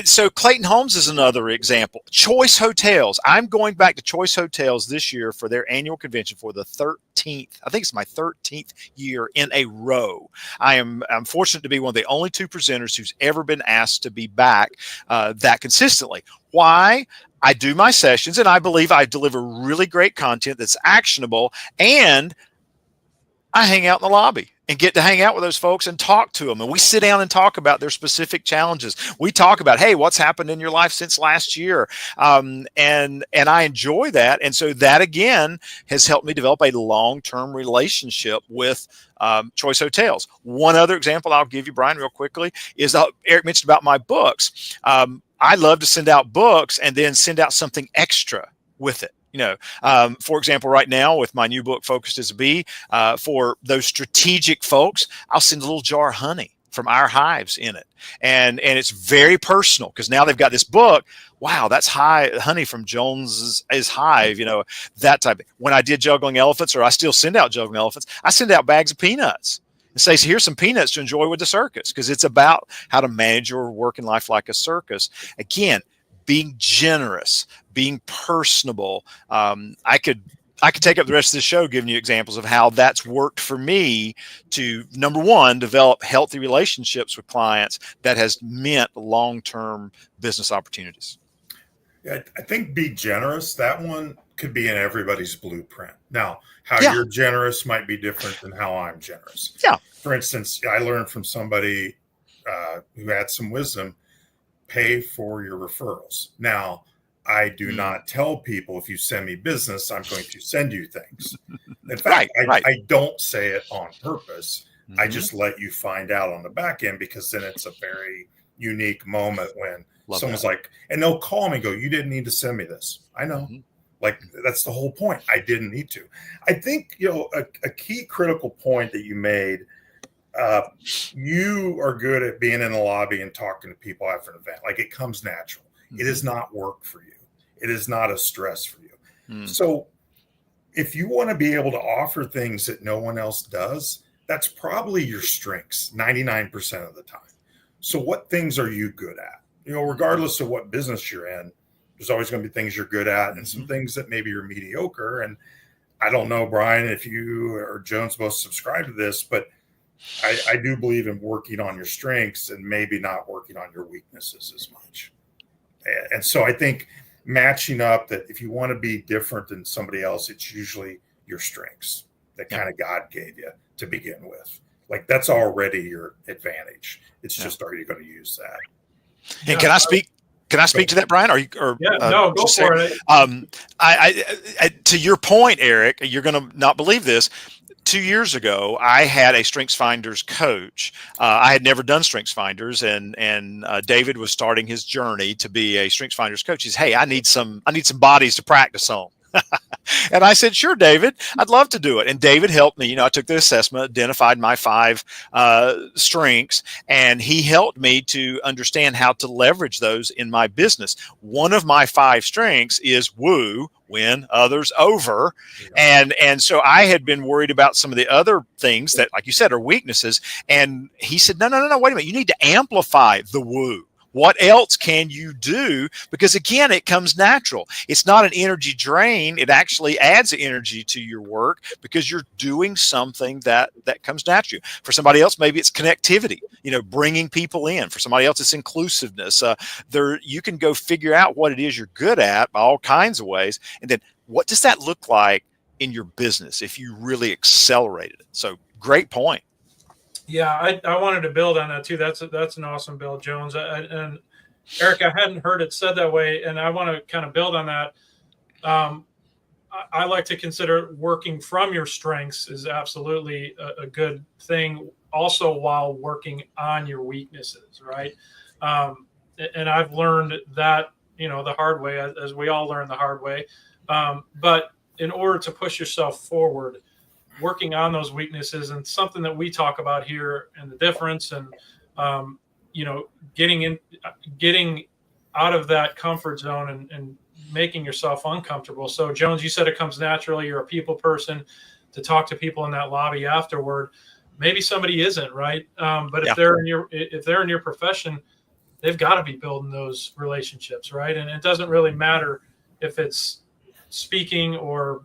so Clayton Homes is another example. Choice Hotels. I'm going back to Choice Hotels this year for their annual convention for the 13th. I think it's my 13th year in a row. I'm fortunate to be one of the only two presenters who's ever been asked to be back that consistently. Why? I do my sessions, and I believe I deliver really great content that's actionable, and I hang out in the lobby and get to hang out with those folks and talk to them. And we sit down and talk about their specific challenges. We talk about, hey, what's happened in your life since last year? And I enjoy that. And so that, again, has helped me develop a long-term relationship with Choice Hotels. One other example I'll give you, Brian, real quickly, is Eric mentioned about my books. I love to send out books and then send out something extra with it. For example, right now with my new book, Focused as a Bee, for those strategic folks, I'll send a little jar of honey from our hives in it. And it's very personal because now they've got this book. Wow, that's honey from Jones's hive, that type of thing. When I did Juggling Elephants, or I still send out Juggling Elephants, I send out bags of peanuts. And say, so here's some peanuts to enjoy with the circus, because it's about how to manage your working life like a circus. Again, being generous, being personable. I could take up the rest of the show giving you examples of how that's worked for me to, number one, develop healthy relationships with clients that has meant long-term business opportunities. Yeah, I think be generous, that one could be in everybody's blueprint. Now, how you're generous might be different than how I'm generous. Yeah. For instance, I learned from somebody who had some wisdom, pay for your referrals. Now, I do not tell people, if you send me business, I'm going to send you things. In fact, I don't say it on purpose. Mm-hmm. I just let you find out on the back end, because then it's a very unique moment when someone's like, and they'll call me and go, you didn't need to send me this. I know. Mm-hmm. Like, that's the whole point. I didn't need to. I think, a key critical point that you made, you are good at being in the lobby and talking to people after an event. Like, it comes natural. Mm-hmm. It is not work for you. It is not a stress for you. Mm. So if you want to be able to offer things that no one else does, that's probably your strengths 99% of the time. So what things are you good at? Regardless of what business you're in, there's always going to be things you're good at and some things that maybe you're mediocre. And I don't know, Brian, if you or Jones both subscribe to this, but I do believe in working on your strengths and maybe not working on your weaknesses as much. And so I think matching up that if you want to be different than somebody else, it's usually your strengths that kind of God gave you to begin with. Like, that's already your advantage. It's just, are you going to use that? And can I speak? Can I speak to that, Brian? No, go for it. I, to your point, Eric, you're going to not believe this. 2 years ago, I had a StrengthsFinders coach. I had never done StrengthsFinders, and David was starting his journey to be a StrengthsFinders coach. He's, hey, I need some bodies to practice on. And I said, sure, David, I'd love to do it. And David helped me. I took the assessment, identified my 5 strengths, and he helped me to understand how to leverage those in my business. One of my 5 strengths is woo, win others over. And so I had been worried about some of the other things that, like you said, are weaknesses. And he said, no, wait a minute. You need to amplify the woo. What else can you do? Because again, it comes natural. It's not an energy drain. It actually adds energy to your work because you're doing something that comes naturally. For somebody else, maybe it's connectivity, bringing people in. For somebody else, it's inclusiveness. You can go figure out what it is you're good at by all kinds of ways. And then what does that look like in your business if you really accelerated it? So great point. Yeah, I wanted to build on that too. That's an awesome build, Jones. And Eric, I hadn't heard it said that way, and I want to kind of build on that. I like to consider working from your strengths is absolutely a good thing, also while working on your weaknesses, right? And I've learned that, the hard way, as we all learn the hard way. But in order to push yourself forward, working on those weaknesses, and something that we talk about here and the difference, and getting out of that comfort zone and making yourself uncomfortable. So Jones, you said it comes naturally. You're a people person. To talk to people in that lobby afterward, maybe somebody isn't, right? But if they're in your profession, they've got to be building those relationships, right? And it doesn't really matter if it's speaking or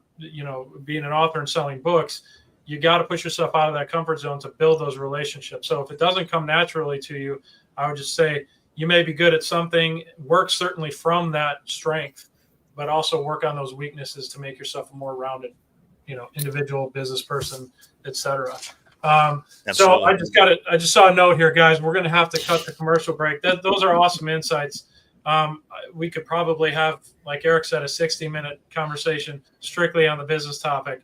being an author and selling books. You got to push yourself out of that comfort zone to build those relationships. So if it doesn't come naturally to you, I would just say you may be good at something, work certainly from that strength, but also work on those weaknesses to make yourself a more rounded, individual, business person, etc. So I just saw a note here, guys. We're going to have to cut the commercial break. Those are awesome insights. We could probably have, like Eric said, a 60-minute conversation strictly on the business topic.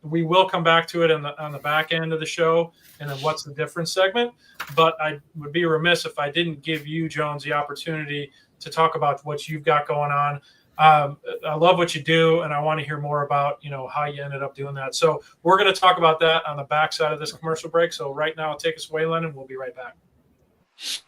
We will come back to it on the back end of the show and then what's the difference segment. But I would be remiss if I didn't give you, Jones, the opportunity to talk about what you've got going on. I love what you do, and I want to hear more about, how you ended up doing that. So we're going to talk about that on the backside of this commercial break. So right now, take us away, Lennon. We'll be right back.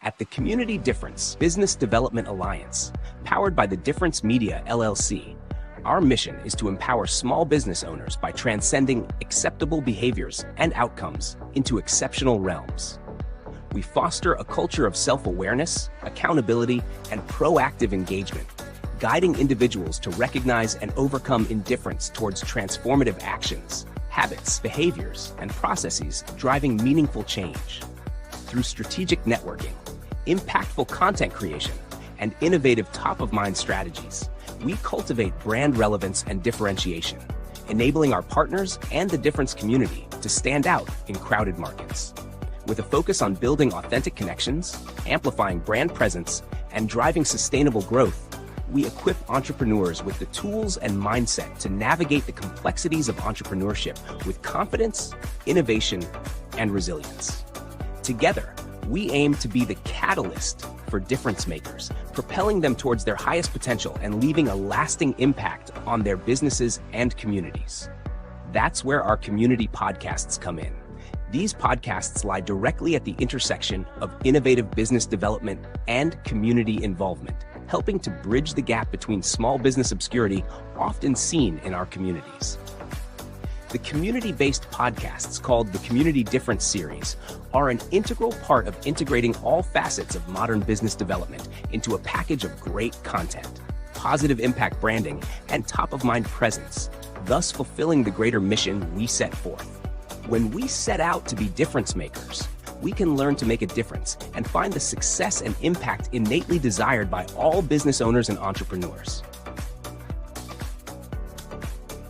At the Community Difference Business Development Alliance, powered by the Difference Media, LLC, our mission is to empower small business owners by transcending acceptable behaviors and outcomes into exceptional realms. We foster a culture of self-awareness, accountability, and proactive engagement, guiding individuals to recognize and overcome indifference towards transformative actions, habits, behaviors, and processes driving meaningful change. Through strategic networking, impactful content creation, and innovative top-of-mind strategies, we cultivate brand relevance and differentiation, enabling our partners and the Difference community to stand out in crowded markets. With a focus on building authentic connections, amplifying brand presence, and driving sustainable growth, we equip entrepreneurs with the tools and mindset to navigate the complexities of entrepreneurship with confidence, innovation, and resilience. Together, we aim to be the catalyst for difference makers, propelling them towards their highest potential and leaving a lasting impact on their businesses and communities. That's where our community podcasts come in. These podcasts lie directly at the intersection of innovative business development and community involvement, helping to bridge the gap between small business obscurity often seen in our communities. The community-based podcasts called the Community Difference Series are an integral part of integrating all facets of modern business development into a package of great content, positive impact branding, and top-of-mind presence, thus fulfilling the greater mission we set forth. When we set out to be difference makers, we can learn to make a difference and find the success and impact innately desired by all business owners and entrepreneurs.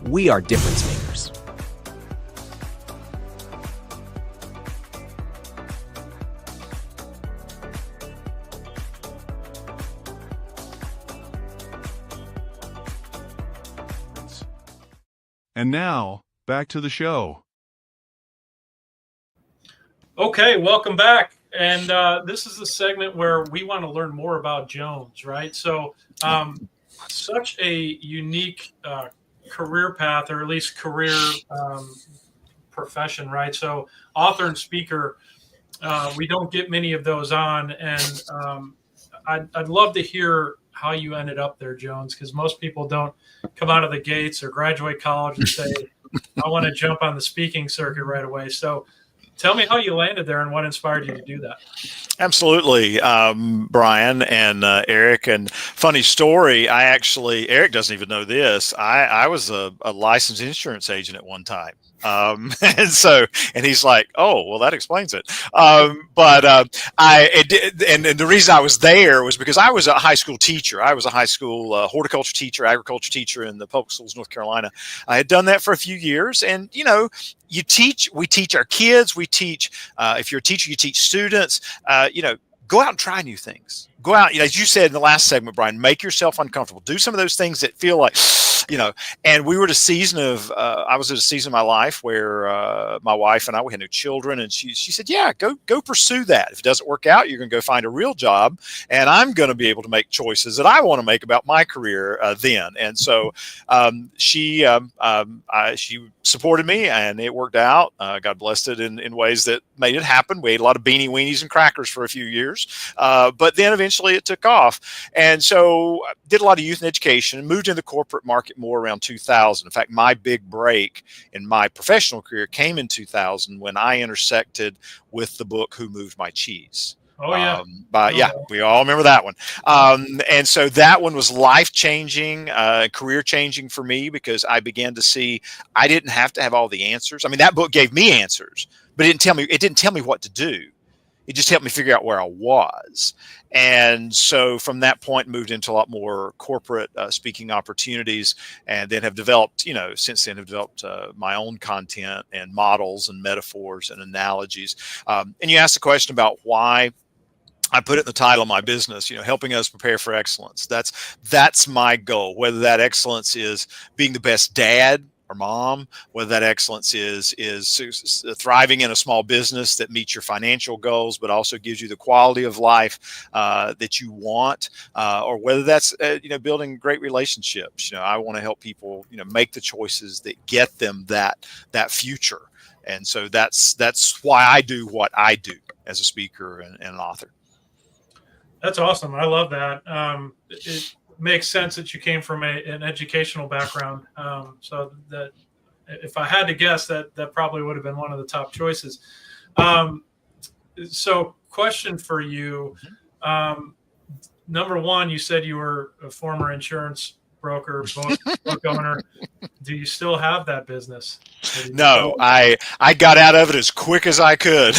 We are difference makers. And now, back to the show. Okay, welcome back. And this is the segment where we want to learn more about Jones, right? So such a unique career path, or at least career profession, right? So author and speaker, we don't get many of those on, and I'd love to hear how you ended up there, Jones, because most people don't come out of the gates or graduate college and say, I want to jump on the speaking circuit right away. So tell me how you landed there and what inspired you to do that. Absolutely, Brian and Eric. And funny story, Eric doesn't even know this. I was a licensed insurance agent at one time. And he's like, oh, well, that explains it. And the reason I was there was because I was a high school teacher. I was a high school horticulture teacher, agriculture teacher in the public schools, North Carolina. I had done that for a few years. And, we teach our kids, if you're a teacher, you teach students, go out and try new things. Go out, as you said in the last segment, Brian, make yourself uncomfortable. Do some of those things that feel like, and we were at a season of, I was at a season of my life where my wife and I, we had no children, and she said, yeah, go pursue that. If it doesn't work out, you're going to go find a real job, and I'm going to be able to make choices that I want to make about my career then. And so she supported me, and it worked out. God blessed it in ways that made it happen. We ate a lot of beanie weenies and crackers for a few years, but then eventually it took off. And so I did a lot of youth and education and moved into the corporate market more around 2000. In fact, my big break in my professional career came in 2000 when I intersected with the book Who Moved My Cheese. Oh, yeah. We all remember that one. And so that one was life-changing, career-changing for me, because I began to see I didn't have to have all the answers. I mean, that book gave me answers, but it didn't tell me what to do. It just helped me figure out where I was. And so from that point, moved into a lot more corporate speaking opportunities, and then have developed, since then have developed my own content and models and metaphors and analogies. And you asked the question about why I put it in the title of my business, helping us prepare for excellence. That's my goal, whether that excellence is being the best dad or mom, whether that excellence is thriving in a small business that meets your financial goals, but also gives you the quality of life that you want, or whether that's building great relationships. I want to help people make the choices that get them that future. And so that's why I do what I do as a speaker and an author. That's awesome. I love that. It makes sense that you came from an educational background. So that if I had to guess, that probably would have been one of the top choices. So question for you. Number one, you said you were a former insurance broker, book owner. Do you still have that business? No, I got out of it as quick as I could.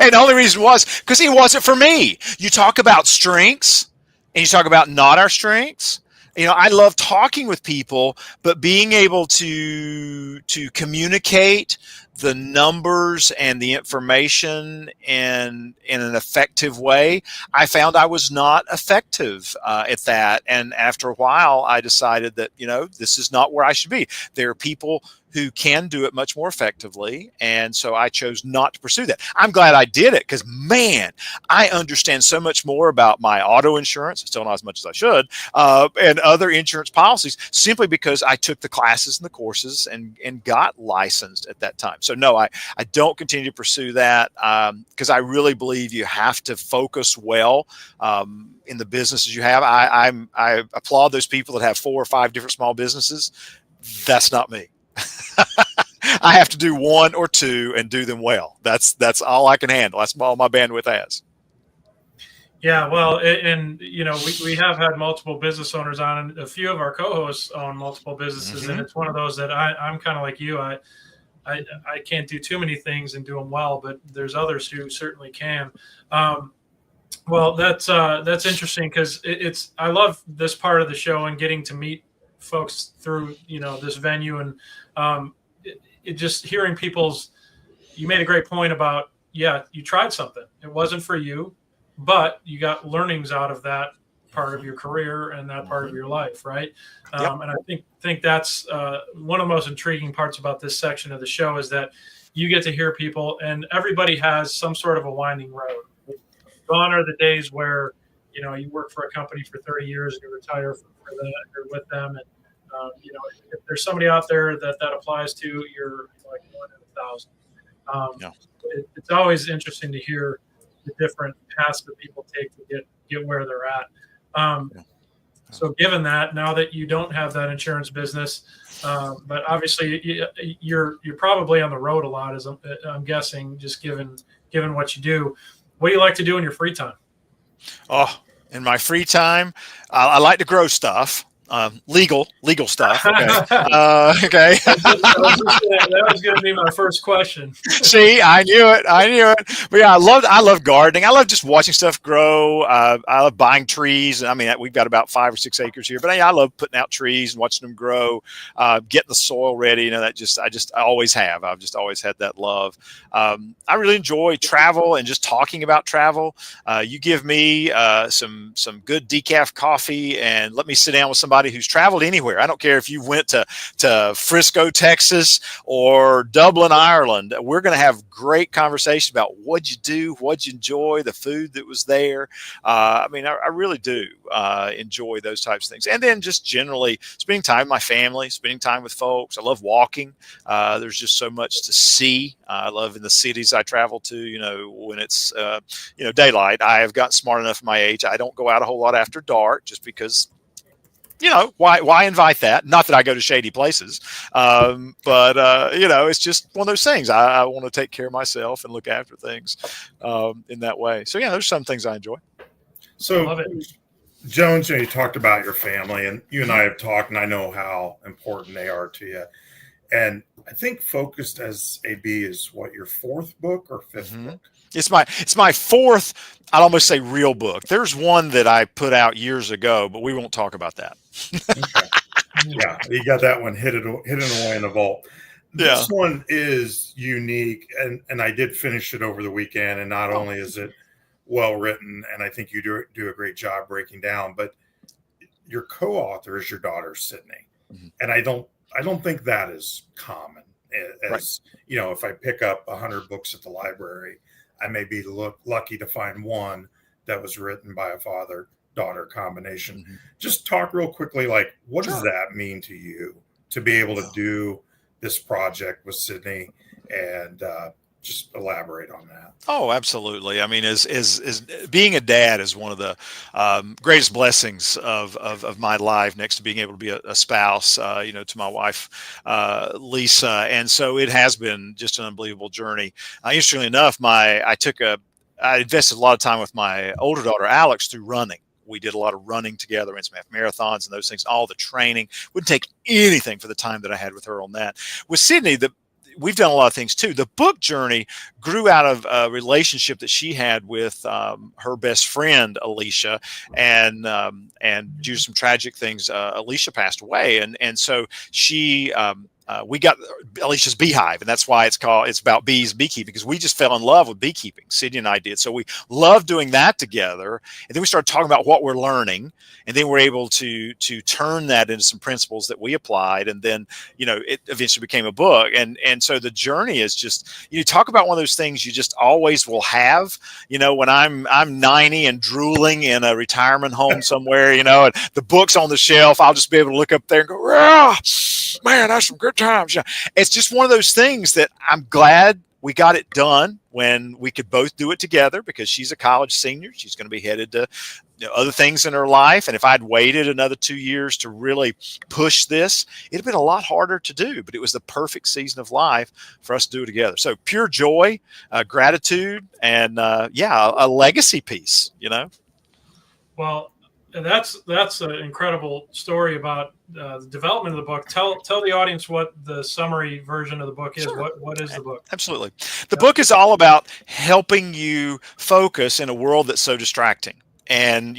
And the only reason was because it wasn't for me. You talk about strengths and you talk about not our strengths. I love talking with people, but being able to communicate the numbers and the information in an effective way, I found I was not effective at that. And after a while, I decided that, this is not where I should be. There are people who can do it much more effectively. And so I chose not to pursue that. I'm glad I did it because, man, I understand so much more about my auto insurance, still not as much as I should, and other insurance policies, simply because I took the classes and the courses and got licensed at that time. So no, I don't continue to pursue that because I really believe you have to focus well in the businesses you have. I applaud those people that have 4 or 5 different small businesses. That's not me. I have to do 1 or 2 and do them well. That's all I can handle. That's all my bandwidth has. Yeah, well, and we have had multiple business owners on, and a few of our co-hosts own multiple businesses, mm-hmm. And it's one of those that I'm kind of like you. I can't do too many things and do them well, but there's others who certainly can. Well, that's interesting because I love this part of the show and getting to meet folks through this venue, and just hearing you made a great point about, you tried something, it wasn't for you, but you got learnings out of that part of your career and that part of your life, right? Yep. And I think that's one of the most intriguing parts about this section of the show is that you get to hear people, and everybody has some sort of a winding road. Gone are the days where you work for a company for 30 years and you retire you're with them. And, if there's somebody out there that applies to, you're like one in 1,000. Yeah. It's always interesting to hear the different paths that people take to get where they're at. So given that, now that you don't have that insurance business, but obviously you're probably on the road a lot, as I'm guessing, just given what you do. What do you like to do in your free time? Oh, in my free time, I like to grow stuff. Legal stuff. Okay. Okay. That was going to be my first question. See, I knew it. But yeah, I love gardening. I love just watching stuff grow. I love buying trees. I mean, we've got about 5 or 6 acres here, but I love putting out trees and watching them grow, getting the soil ready. I always have. I've just always had that love. I really enjoy travel and just talking about travel. You give me some good decaf coffee and let me sit down with somebody who's traveled anywhere. I don't care if you went to Frisco, Texas, or Dublin, Ireland. We're going to have great conversation about what'd you do, what'd you enjoy, the food that was there. I really do enjoy those types of things. And then just generally spending time with my family, spending time with folks. I love walking. There's just so much to see. I love in the cities I travel to, when it's, daylight. I have gotten smart enough at my age. I don't go out a whole lot after dark just because, why invite that? Not that I go to shady places, but it's just one of those things. I want to take care of myself and look after things in that way. So, there's some things I enjoy. So, Jones, you talked about your family, and you and I have talked, and I know how important they are to you. And I think Focused as AB is your 4th book or 5th book? It's my 4th, I'd almost say, real book. There's one that I put out years ago, but we won't talk about that. Okay. Yeah, you got that one hidden away in the vault. Yeah. This one is unique, and I did finish it over the weekend. And not only is it well written, and I think you do a great job breaking down, but your co-author is your daughter, Sydney, and I don't think that is common. As right. If I pick up 100 books at the library, I may be lucky to find one that was written by a father-daughter combination. Just talk real quickly, what does that mean to you to be able to do this project with Sydney, and just elaborate on that? Oh, absolutely. I mean, as being a dad is one of the greatest blessings of my life, next to being able to be a spouse, to my wife, Lisa. And so it has been just an unbelievable journey. Interestingly enough, I invested a lot of time with my older daughter, Alex, through running. We did a lot of running together, ran some half marathons and those things, all the training. Wouldn't take anything for the time that I had with her on that. With Sydney, we've done a lot of things too. The book journey grew out of a relationship that she had with her best friend, Alicia, and due to some tragic things, Alicia passed away. And so we got Alicia's beehive, and that's why it's about bees, beekeeping, because we just fell in love with beekeeping. Sydney and I did. So we loved doing that together. And then we started talking about what we're learning. And then we're able to turn that into some principles that we applied. And then, it eventually became a book. And so the journey is just, talk about one of those things you just always will have. When I'm 90 and drooling in a retirement home somewhere, and the book's on the shelf, I'll just be able to look up there and go, oh, man, that's some good times. It's just one of those things that I'm glad we got it done when we could both do it together, because she's a college senior. She's going to be headed to other things in her life. And if I'd waited another 2 years to really push this, it'd have been a lot harder to do, but it was the perfect season of life for us to do it together. So pure joy, gratitude, and a legacy piece, Well, that's an incredible story about the development of the book. Tell the audience what the summary version of the book is. Sure. What is the book? Absolutely. The book is all about helping you focus in a world that's so distracting. And,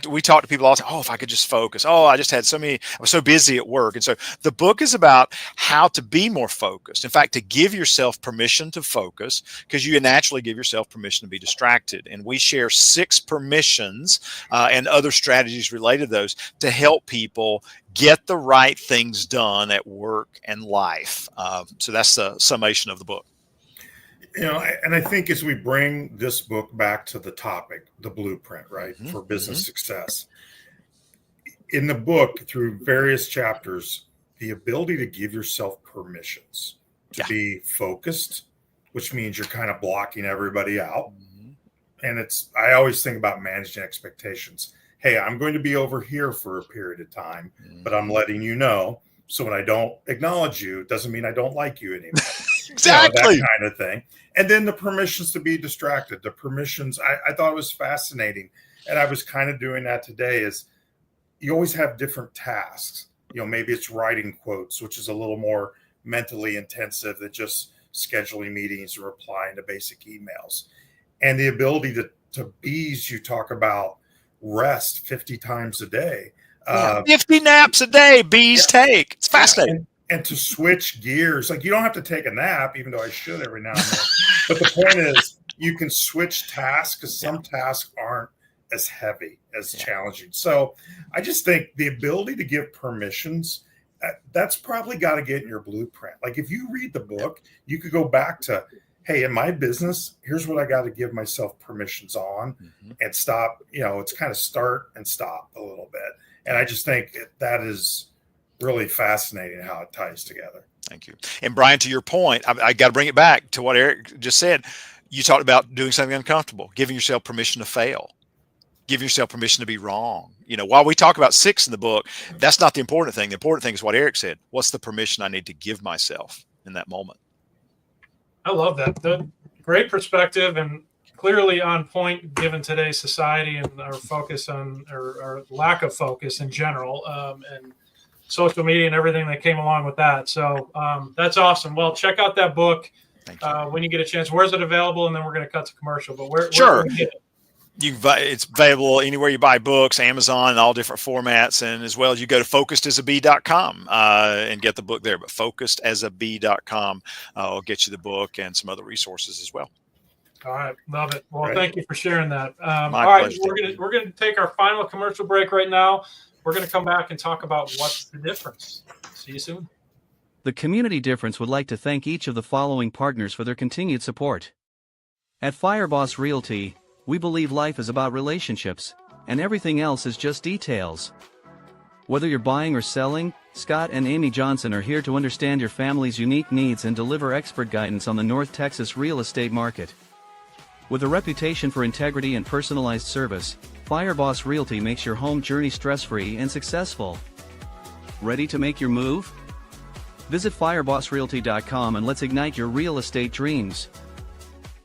we talk to people all the time, if I could just focus. I just had I was so busy at work. And so the book is about how to be more focused. In fact, to give yourself permission to focus, because you naturally give yourself permission to be distracted. And we share 6 permissions and other strategies related to those to help people get the right things done at work and life. So that's the summation of the book. And I think as we bring this book back to the topic, the blueprint, right, for business success, in the book, through various chapters, the ability to give yourself permissions to be focused, which means you're kind of blocking everybody out. And I always think about managing expectations. Hey, I'm going to be over here for a period of time, but I'm letting you know. So when I don't acknowledge you, it doesn't mean I don't like you anymore. Exactly. That kind of thing. And then the permissions to be distracted, the permissions, I thought it was fascinating. And I was kind of doing that today is you always have different tasks. Maybe it's writing quotes, which is a little more mentally intensive than just scheduling meetings or replying to basic emails. And the ability to bees, you talk about rest 50 times a day. 50 naps a day, bees take. It's fascinating. And to switch gears, like you don't have to take a nap, even though I should every now and then. But the point is, you can switch tasks because some tasks aren't as heavy, as challenging. So I just think the ability to give permissions, that's probably got to get in your blueprint. Like if you read the book, you could go back to, hey, in my business, here's what I got to give myself permissions on and stop. It's kind of start and stop a little bit. And I just think that is really fascinating how it ties together. Thank you. And Brian, to your point, I got to bring it back to what Eric just said. You talked about doing something uncomfortable, giving yourself permission to fail, giving yourself permission to be wrong. While we talk about 6 in the book, that's not the important thing. The important thing is what Eric said. What's the permission I need to give myself in that moment? I love that. The great perspective and clearly on point given today's society and our focus on our lack of focus in general, and social media and everything that came along with that. So that's awesome. Well, check out that book when you get a chance. Where's it available? And then we're going to cut to commercial. But where can we get it? It's available anywhere you buy books, Amazon, and all different formats. And as well as you go to focusedasabee.com and get the book there. But focusedasabee.com will get you the book and some other resources as well. All right. Love it. Well, Thank you for sharing that. All My right. pleasure. We're going to take our final commercial break right now. We're going to come back and talk about what's the difference. See you soon. The Community Difference would like to thank each of the following partners for their continued support. At Fireboss Realty, we believe life is about relationships, and everything else is just details. Whether you're buying or selling, Scott and Amy Johnson are here to understand your family's unique needs and deliver expert guidance on the North Texas real estate market. With a reputation for integrity and personalized service, Fireboss Realty makes your home journey stress-free and successful. Ready to make your move? Visit firebossrealty.com and let's ignite your real estate dreams.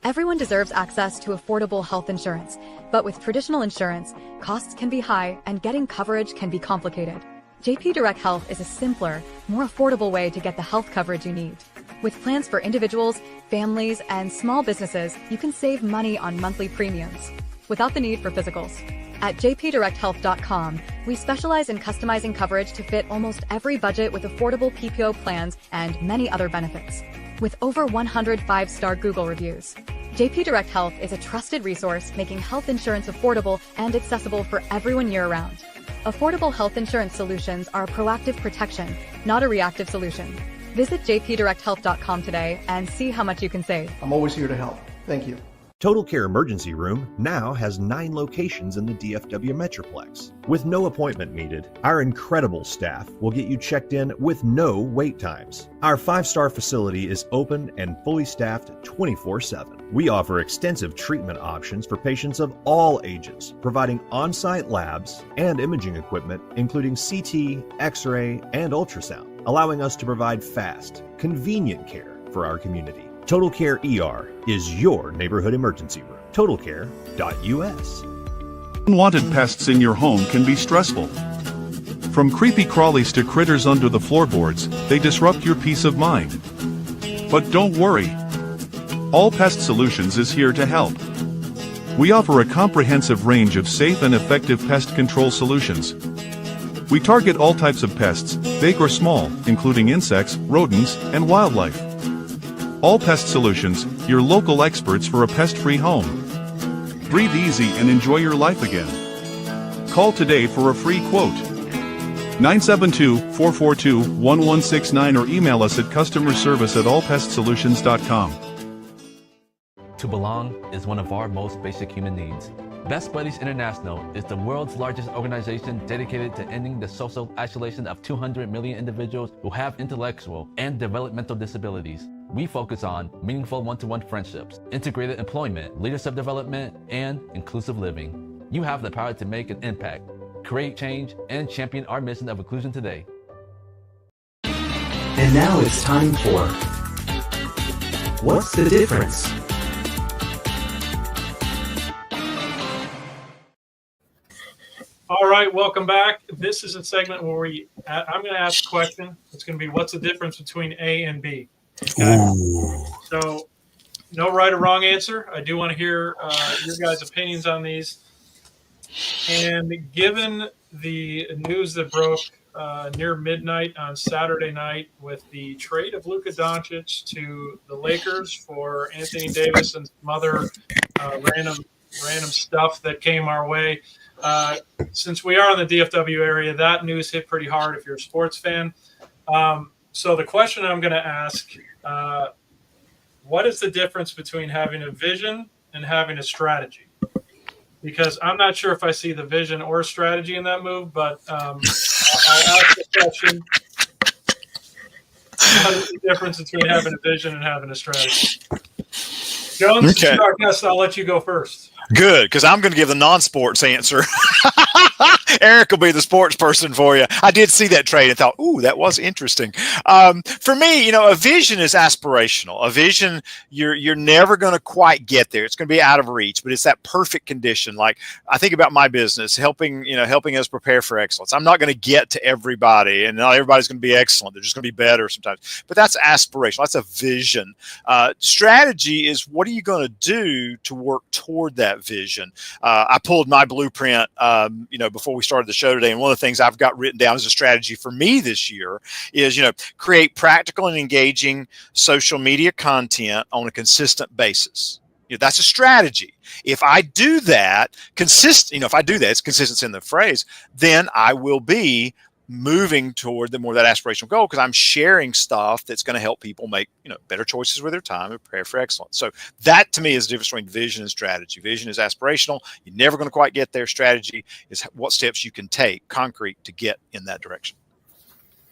Everyone deserves access to affordable health insurance, but with traditional insurance, costs can be high and getting coverage can be complicated. JP Direct Health is a simpler, more affordable way to get the health coverage you need. With plans for individuals, families, and small businesses, you can save money on monthly premiums without the need for physicals. At jpdirecthealth.com, we specialize in customizing coverage to fit almost every budget with affordable PPO plans and many other benefits. With over 100 5-star Google reviews, JP Direct Health is a trusted resource making health insurance affordable and accessible for everyone year-round. Affordable health insurance solutions are a proactive protection, not a reactive solution. Visit jpdirecthealth.com today and see how much you can save. I'm always here to help. Thank you. Total Care Emergency Room now has 9 locations in the DFW Metroplex. With no appointment needed, our incredible staff will get you checked in with no wait times. Our 5-star facility is open and fully staffed 24/7. We offer extensive treatment options for patients of all ages, providing on-site labs and imaging equipment, including CT, X-ray, and ultrasound, allowing us to provide fast, convenient care for our community. Total Care ER is your neighborhood emergency room. TotalCare.us. Unwanted pests in your home can be stressful. From creepy crawlies to critters under the floorboards, they disrupt your peace of mind. But don't worry. All Pest Solutions is here to help. We offer a comprehensive range of safe and effective pest control solutions. We target all types of pests, big or small, including insects, rodents, and wildlife. All Pest Solutions, your local experts for a pest-free home. Breathe easy and enjoy your life again. Call today for a free quote. 972-442-1169 or email us at customerservice@allpestsolutions.com. To belong is one of our most basic human needs. Best Buddies International is the world's largest organization dedicated to ending the social isolation of 200 million individuals who have intellectual and developmental disabilities. We focus on meaningful one-to-one friendships, integrated employment, leadership development, and inclusive living. You have the power to make an impact, create change, and champion our mission of inclusion today. And now it's time for What's the Difference? All right, welcome back. This is a segment where I'm going to ask a question. It's going to be, what's the difference between A and B? Okay? So, no right or wrong answer. I do want to hear your guys' opinions on these. And given the news that broke near midnight on Saturday night with the trade of Luka Doncic to the Lakers for Anthony Davis and some other random stuff that came our way, since we are in the DFW area, that news hit pretty hard if you're a sports fan. So the question I'm going to ask, what is the difference between having a vision and having a strategy? Because I'm not sure if I see the vision or strategy in that move, but I'll ask the question. What is the difference between having a vision and having a strategy? Jones, Okay. I guess I'll let you go first. Good, because I'm going to give the non-sports answer. Eric will be the sports person for you. I did see that trade and thought, ooh, that was interesting. For me, a vision is aspirational. A vision, you're never going to quite get there. It's going to be out of reach, but it's that perfect condition. Like I think about my business, helping us prepare for excellence. I'm not going to get to everybody, and not everybody's going to be excellent. They're just going to be better sometimes. But that's aspirational. That's a vision. Strategy is, what are you going to do to work toward that vision? I pulled my blueprint, before we started the show today, and one of the things I've got written down as a strategy for me this year is, create practical and engaging social media content on a consistent basis. That's a strategy. If I do that, it's consistency in the phrase, then I will be moving toward the more that aspirational goal, because I'm sharing stuff that's going to help people make better choices with their time and prepare for excellence. So that to me is the difference between vision and strategy. Vision is aspirational. You're never going to quite get there. Strategy is what steps you can take concrete to get in that direction.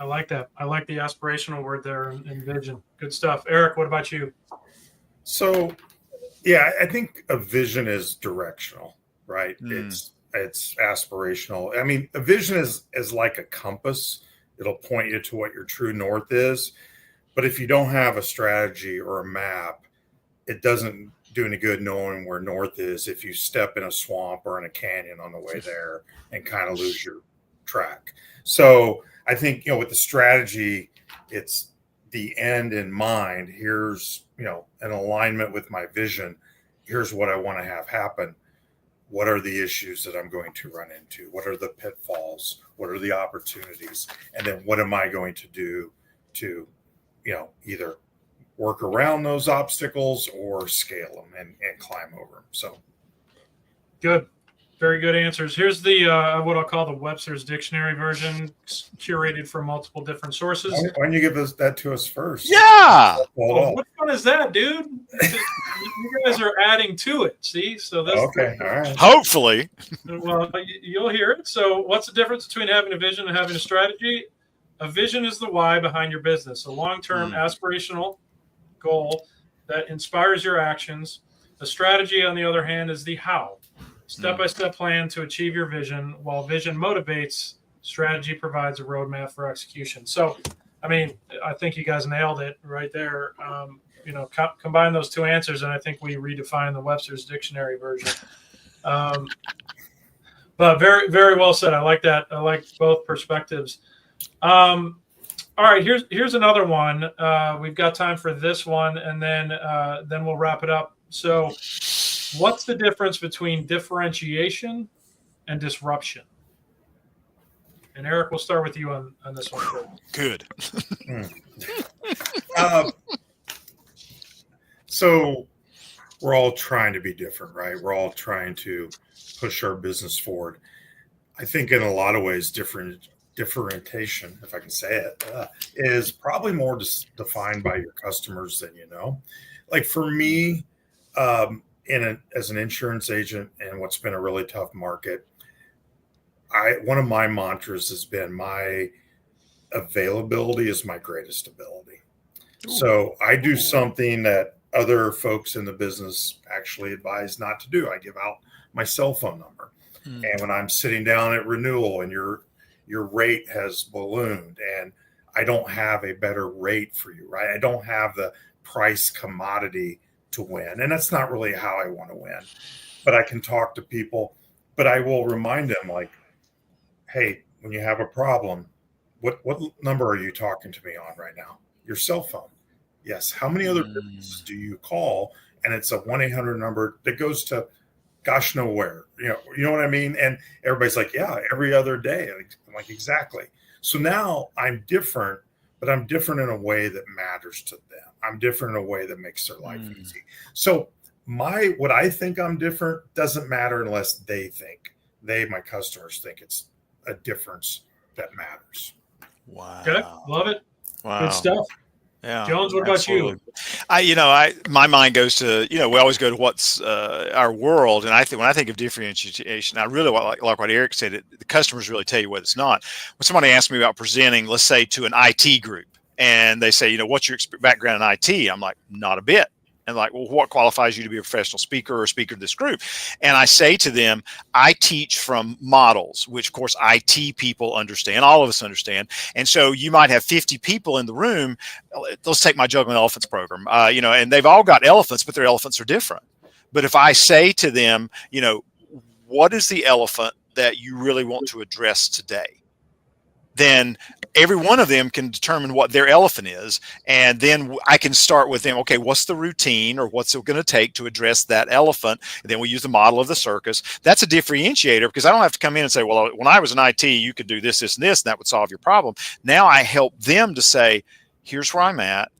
I like that. I like the aspirational word there and vision. Good stuff. Eric, what about you? So, yeah, I think a vision is directional, right? It's aspirational. I mean, a vision is like a compass. It'll point you to what your true north is. But if you don't have a strategy or a map, it doesn't do any good knowing where north is if you step in a swamp or in a canyon on the way there and kind of lose your track. So I think, with the strategy, it's the end in mind. Here's, an alignment with my vision. Here's what I want to have happen. What are the issues that I'm going to run into? What are the pitfalls? What are the opportunities? And then what am I going to do to, either work around those obstacles or scale them and climb over them? So good. Very good answers. Here's the what I'll call the Webster's Dictionary version, curated from multiple different sources. Why don't you give that to us first? Yeah. What fun is that, dude? You guys are adding to it. See? So this. Okay. All right. Hopefully. Well, you'll hear it. So what's the difference between having a vision and having a strategy? A vision is the why behind your business, a long-term aspirational goal that inspires your actions. A strategy, on the other hand, is the how. Step-by-step plan to achieve your vision. While vision motivates, strategy provides a roadmap for execution. So, I think you guys nailed it right there. Combine those two answers, and I think we redefine the Webster's Dictionary version. But very, very well said. I like that. I like both perspectives. All right, here's another one. We've got time for this one, and then we'll wrap it up. So, what's the difference between differentiation and disruption? And Eric, we'll start with you on this one first. Good. So we're all trying to be different, right? We're all trying to push our business forward. I think in a lot of ways, differentiation, if I can say it, is probably more defined by your customers than you know. Like for me, As an insurance agent in what's been a really tough market, one of my mantras has been my availability is my greatest ability. Ooh. So I do something that other folks in the business actually advise not to do. I give out my cell phone number. And when I'm sitting down at renewal and your rate has ballooned and I don't have a better rate for you, right? I don't have the price commodity to win. And that's not really how I want to win. But I can talk to people, but I will remind them like, hey, when you have a problem, what number are you talking to me on right now? Your cell phone. Yes. How many other businesses do you call? And it's a 1-800 number that goes to gosh know where. You know what I mean? And everybody's like, yeah, every other day. I'm like, exactly. So now I'm different, but I'm different in a way that matters to them. I'm different in a way that makes their life easy. So what I think I'm different doesn't matter unless my customers think it's a difference that matters. Wow. Good. Love it. Wow. Good stuff. Yeah. Jones, what absolutely. about you? My mind goes to, we always go to what's our world. And when I think of differentiation, I really like what Eric said, the customers really tell you what it's not. When somebody asks me about presenting, let's say to an IT group, and they say, what's your background in IT? I'm like, not a bit. And like, well, what qualifies you to be a professional speaker or a speaker of this group? And I say to them, I teach from models, which of course IT people understand, all of us understand. And so you might have 50 people in the room. Let's take my Juggling Elephants program, and they've all got elephants, but their elephants are different. But if I say to them, what is the elephant that you really want to address today? Then every one of them can determine what their elephant is. And then I can start with them. Okay, what's the routine or what's it going to take to address that elephant? And then we use the model of the circus. That's a differentiator because I don't have to come in and say, well, when I was in IT, you could do this, this, and this, and that would solve your problem. Now I help them to say, here's where I'm at.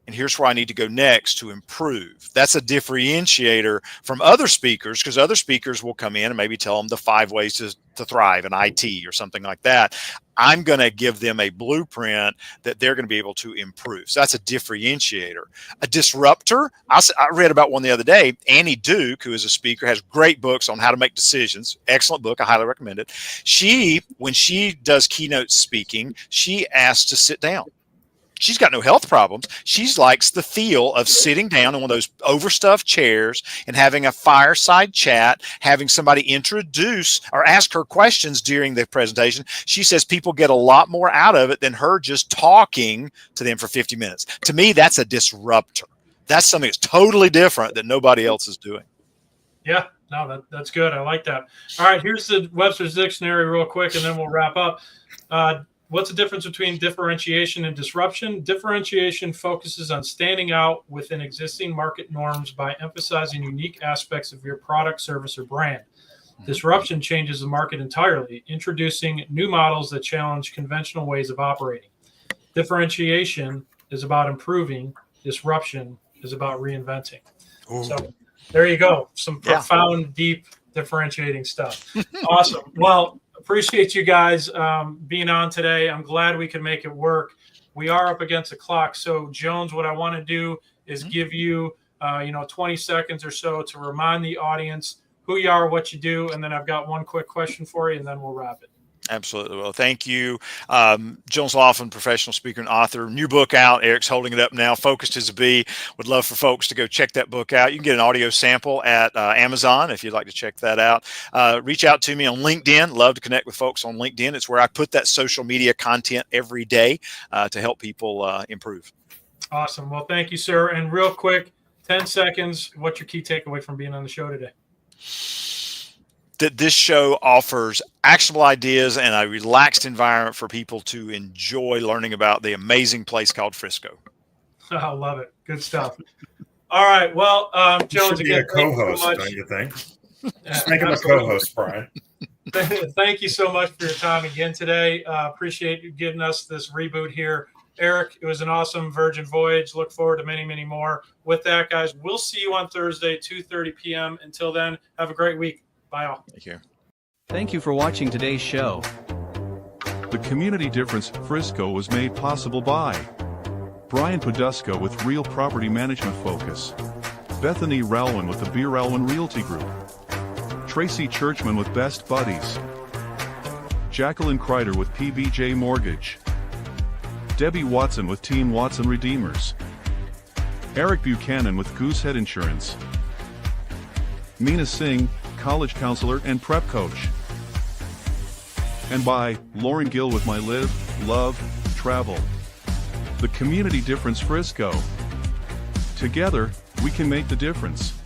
And here's where I need to go next to improve. That's a differentiator from other speakers because other speakers will come in and maybe tell them the 5 ways to thrive in IT or something like that. I'm going to give them a blueprint that they're going to be able to improve. So that's a differentiator. A disruptor, I read about one the other day. Annie Duke, who is a speaker, has great books on how to make decisions. Excellent book. I highly recommend it. When she does keynote speaking, she asks to sit down. She's got no health problems. She likes the feel of sitting down in one of those overstuffed chairs and having a fireside chat, having somebody introduce or ask her questions during the presentation. She says people get a lot more out of it than her just talking to them for 50 minutes. To me, that's a disruptor. That's something that's totally different that nobody else is doing. Yeah, no, that's good. I like that. All right, here's the Webster's Dictionary real quick, and then we'll wrap up. What's the difference between differentiation and disruption? Differentiation focuses on standing out within existing market norms by emphasizing unique aspects of your product, service, or brand. Disruption changes the market entirely, introducing new models that challenge conventional ways of operating. Differentiation is about improving. Disruption is about reinventing. Ooh. So there you go. Some profound, deep differentiating stuff. Awesome. Well, appreciate you guys being on today. I'm glad we could make it work. We are up against the clock. So Jones, what I want to do is give you, 20 seconds or so to remind the audience who you are, what you do. And then I've got one quick question for you and then we'll wrap it. Absolutely. Well, thank you. Jones Laughlin, professional speaker and author. New book out. Eric's holding it up now. Focused as a Bee. Would love for folks to go check that book out. You can get an audio sample at Amazon if you'd like to check that out. Reach out to me on LinkedIn. Love to connect with folks on LinkedIn. It's where I put that social media content every day to help people improve. Awesome. Well, thank you, sir. And real quick, 10 seconds. What's your key takeaway from being on the show today? That this show offers actionable ideas and a relaxed environment for people to enjoy learning about the amazing place called Frisco. I love it. Good stuff. All right. Well, Jones, again, a co-host, don't you think? Just make him a co-host, Brian. Thank you so much for your time again today. Appreciate you giving us this reboot here. Eric, it was an awesome Virgin voyage. Look forward to many, many more. With that, guys, we'll see you on Thursday, 2:30 p.m. Until then, have a great week. Bye all. Thank you. Thank you for watching today's show. The Community Difference Frisco was made possible by Brian Poduska with Real Property Management Focus, Bethany Ralwin with the B. Ralwin Realty Group, Tracy Churchman with Best Buddies, Jacqueline Kreider with PBJ Mortgage, Debbie Watson with Team Watson Redeemers, Eric Buchanan with Goosehead Insurance, Meena Singh, college counselor and prep coach, and by Lauren Gill with My Live, Love, Travel. The Community Difference Frisco. Together, we can make the difference.